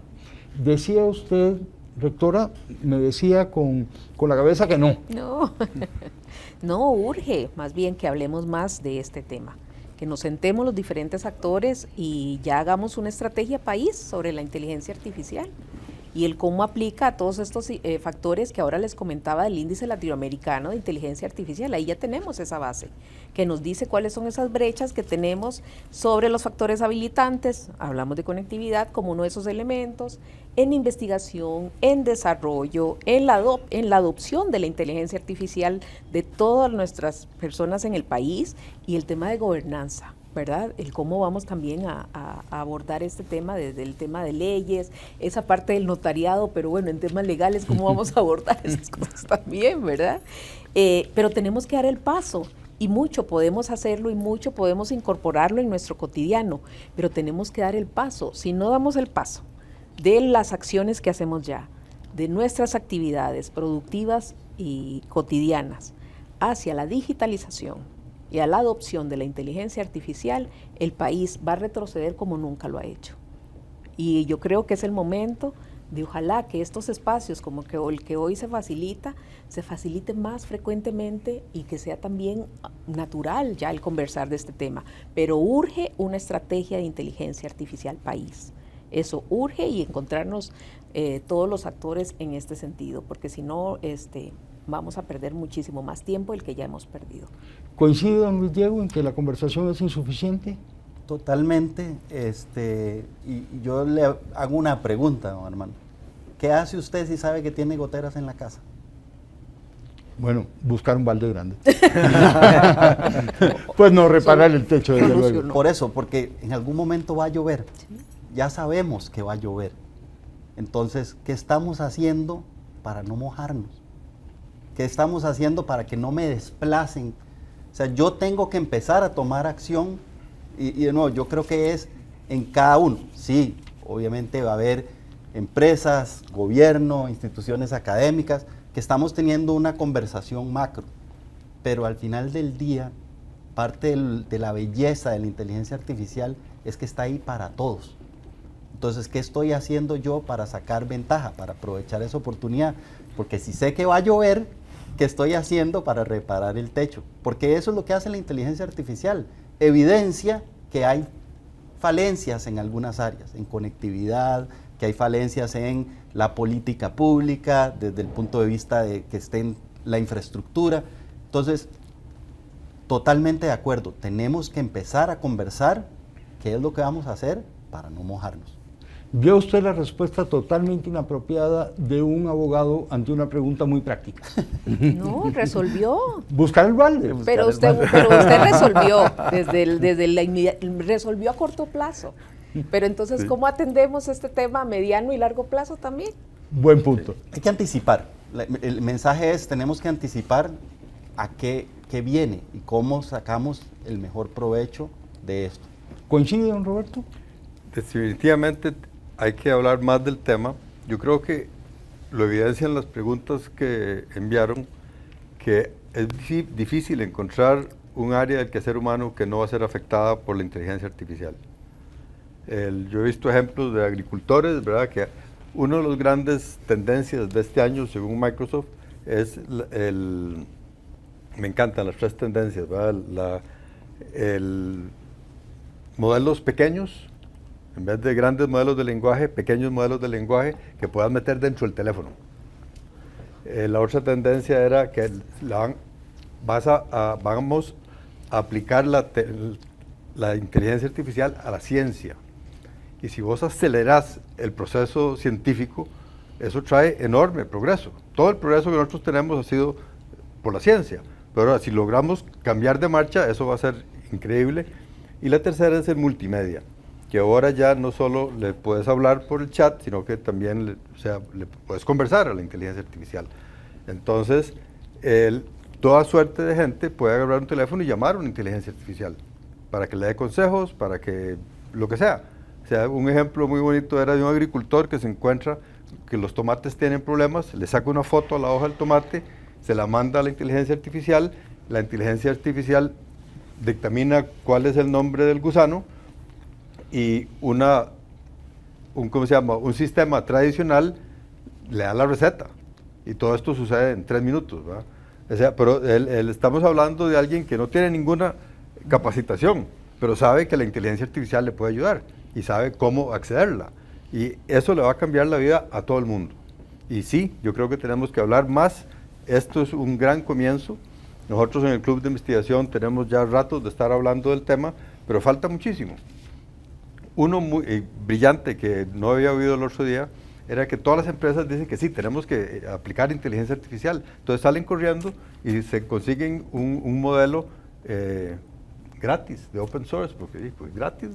S1: Decía usted, rectora, me decía con la cabeza que no.
S5: No, urge más bien que hablemos más de este tema, que nos sentemos los diferentes actores y ya hagamos una estrategia país sobre la inteligencia artificial y el cómo aplica a todos estos factores que ahora les comentaba del índice latinoamericano de inteligencia artificial. Ahí ya tenemos esa base que nos dice cuáles son esas brechas que tenemos sobre los factores habilitantes. Hablamos de conectividad como uno de esos elementos, en investigación, en desarrollo, en la adopción de la inteligencia artificial de todas nuestras personas en el país y el tema de gobernanza, ¿verdad? El cómo vamos también a abordar este tema desde el tema de leyes, esa parte del notariado, pero bueno, en temas legales, cómo vamos a abordar esas cosas también, ¿verdad? Pero tenemos que dar el paso y mucho podemos hacerlo y mucho podemos incorporarlo en nuestro cotidiano, pero tenemos que dar el paso. Si no damos el paso de las acciones que hacemos ya, de nuestras actividades productivas y cotidianas hacia la digitalización y a la adopción de la inteligencia artificial, el país va a retroceder como nunca lo ha hecho. Y yo creo que es el momento de ojalá que estos espacios como que el que hoy se facilite más frecuentemente y que sea también natural ya el conversar de este tema. Pero urge una estrategia de inteligencia artificial país. Eso urge y encontrarnos todos los actores en este sentido, porque si no, vamos a perder muchísimo más tiempo del que ya hemos perdido.
S1: ¿Coincide, don Luis Diego, en que la conversación es insuficiente?
S2: Totalmente. Y yo le hago una pregunta, don Armando. ¿Qué hace usted si sabe que tiene goteras en la casa?
S1: Bueno, buscar un balde grande. Pues no, reparar el techo, desde luego.
S2: Por eso, porque en algún momento va a llover. Sí. Ya sabemos que va a llover. Entonces, ¿qué estamos haciendo para no mojarnos? ¿Qué estamos haciendo para que no me desplacen? O sea, yo tengo que empezar a tomar acción y de nuevo, yo creo que es en cada uno. Sí, obviamente va a haber empresas, gobierno, instituciones académicas que estamos teniendo una conversación macro, pero al final del día, parte de la belleza de la inteligencia artificial es que está ahí para todos. Entonces, ¿qué estoy haciendo yo para sacar ventaja, para aprovechar esa oportunidad? Porque si sé que va a llover, ¿qué estoy haciendo para reparar el techo? Porque eso es lo que hace la inteligencia artificial. Evidencia que hay falencias en algunas áreas, en conectividad, que hay falencias en la política pública, desde el punto de vista de que esté en la infraestructura. Entonces, totalmente de acuerdo, tenemos que empezar a conversar qué es lo que vamos a hacer para no mojarnos.
S1: Vio usted la respuesta totalmente inapropiada de un abogado ante una pregunta muy práctica.
S5: No, resolvió.
S1: Buscar el balde.
S5: Pero usted resolvió, resolvió a corto plazo. Pero entonces, sí, ¿cómo atendemos este tema a mediano y largo plazo también?
S1: Buen punto.
S2: Hay que anticipar. El mensaje es, tenemos que anticipar a qué qué viene y cómo sacamos el mejor provecho de esto.
S1: ¿Coincide, don Roberto?
S4: Definitivamente hay que hablar más del tema. Yo creo que lo evidencian las preguntas que enviaron, que es difícil encontrar un área del quehacer humano que no va a ser afectada por la inteligencia artificial. Yo he visto ejemplos de agricultores, ¿verdad?, que una de las grandes tendencias de este año, según Microsoft, es me encantan las 3 tendencias, ¿verdad? Modelos pequeños, en vez de grandes modelos de lenguaje, pequeños modelos de lenguaje que puedas meter dentro del teléfono. La otra tendencia era que vamos a aplicar la inteligencia artificial a la ciencia. Y si vos acelerás el proceso científico, eso trae enorme progreso. Todo el progreso que nosotros tenemos ha sido por la ciencia. Pero ahora, si logramos cambiar de marcha, eso va a ser increíble. Y la tercera es el multimedia, que ahora ya no solo le puedes hablar por el chat, sino que también le puedes conversar a la inteligencia artificial. Entonces, toda suerte de gente puede agarrar un teléfono y llamar a una inteligencia artificial para que le dé consejos, para que lo que sea. O sea, un ejemplo muy bonito era de un agricultor que se encuentra que los tomates tienen problemas, le saca una foto a la hoja del tomate, se la manda a la inteligencia artificial dictamina cuál es el nombre del gusano y un sistema tradicional le da la receta. Y todo esto sucede en 3 minutos, ¿verdad? O sea, pero estamos hablando de alguien que no tiene ninguna capacitación, pero sabe que la inteligencia artificial le puede ayudar y sabe cómo accederla. Y eso le va a cambiar la vida a todo el mundo. Y sí, yo creo que tenemos que hablar más. Esto es un gran comienzo. Nosotros en el Club de Investigación tenemos ya ratos de estar hablando del tema, pero falta muchísimo. Uno muy brillante que no había oído el otro día era que todas las empresas dicen que sí, tenemos que aplicar inteligencia artificial. Entonces salen corriendo y se consiguen un modelo gratis, de open source, porque pues, gratis.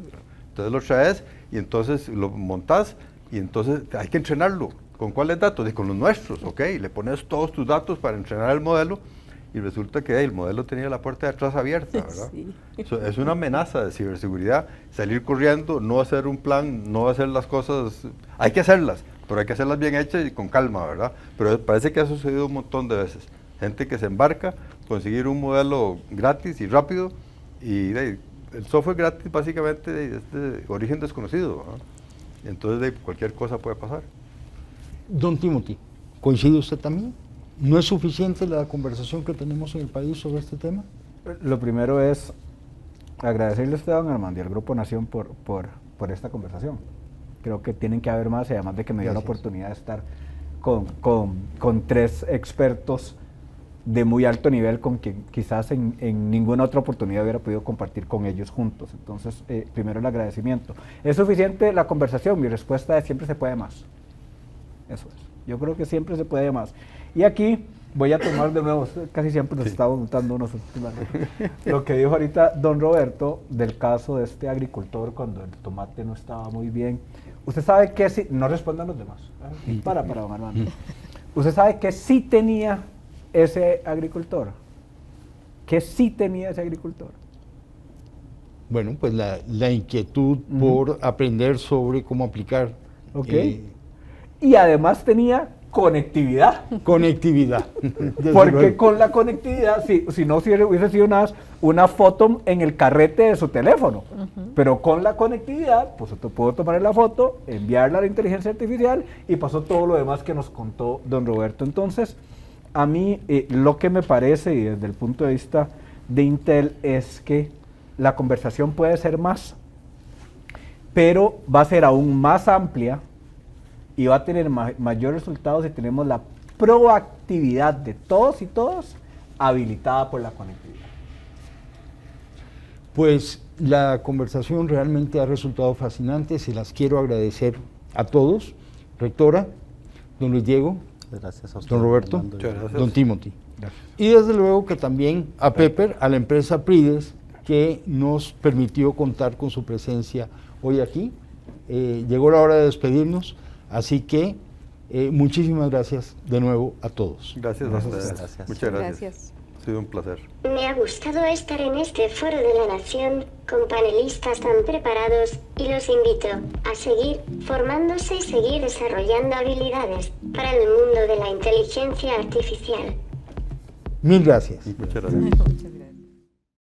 S4: Entonces lo traes y entonces lo montás y entonces hay que entrenarlo. ¿Con cuáles datos? Con los nuestros, ¿ok? Le pones todos tus datos para entrenar el modelo y resulta que el modelo tenía la puerta de atrás abierta, ¿verdad? Sí. Es una amenaza de ciberseguridad, salir corriendo, no hacer un plan, no hacer las cosas, hay que hacerlas, pero hay que hacerlas bien hechas y con calma, ¿verdad? Pero parece que ha sucedido un montón de veces. Gente que se embarca, conseguir un modelo gratis y rápido, y el software gratis básicamente es de origen desconocido, ¿verdad? Entonces cualquier cosa puede pasar.
S1: Don Timothy, ¿coincide usted también? ¿No es suficiente la conversación que tenemos en el país sobre este tema?
S3: Lo primero es agradecerle a usted, don Armando, y al Grupo Nación por esta conversación. Creo que tienen que haber más, y además de que me dio la oportunidad de estar con 3 expertos de muy alto nivel con que quizás en ninguna otra oportunidad hubiera podido compartir con ellos juntos. Entonces, primero el agradecimiento. ¿Es suficiente la conversación? Mi respuesta es siempre se puede más. Eso es. Yo creo que siempre se puede más. Y aquí voy a tomar de nuevo, casi siempre nos estamos montando unos lo que dijo ahorita don Roberto del caso de este agricultor cuando el tomate no estaba muy bien. Usted sabe que sí, no respondan los demás. Para don Armando. Usted sabe que sí tenía ese agricultor. Que sí tenía ese agricultor.
S1: Bueno, pues la inquietud por aprender sobre cómo aplicar.
S3: Ok. Y además tenía conectividad.
S1: Conectividad.
S3: Porque
S1: luego,
S3: con la conectividad, si no hubiese sido una foto en el carrete de su teléfono, pero con la conectividad, pues usted pudo tomar la foto, enviarla a la inteligencia artificial y pasó todo lo demás que nos contó don Roberto. Entonces, a mí lo que me parece, y desde el punto de vista de Intel, es que la conversación puede ser más, pero va a ser aún más amplia y va a tener mayores resultados si tenemos la proactividad de todos y todas habilitada por la conectividad.
S1: Pues la conversación realmente ha resultado fascinante, se las quiero agradecer a todos. Rectora, don Luis Diego,
S2: gracias a usted,
S1: don Roberto, don Timothy. Gracias. Y desde luego que también a Pepper, a la empresa Prides, que nos permitió contar con su presencia hoy aquí. Llegó la hora de despedirnos. Así que muchísimas gracias de nuevo a todos.
S4: Gracias a ustedes.
S2: Gracias.
S4: Muchas gracias.
S5: Gracias.
S4: sido un placer.
S6: Me ha gustado estar en este foro de la nación con panelistas tan preparados y los invito a seguir formándose y seguir desarrollando habilidades para el mundo de la inteligencia artificial.
S1: Mil gracias.
S4: Muchas gracias.
S5: Muchas gracias.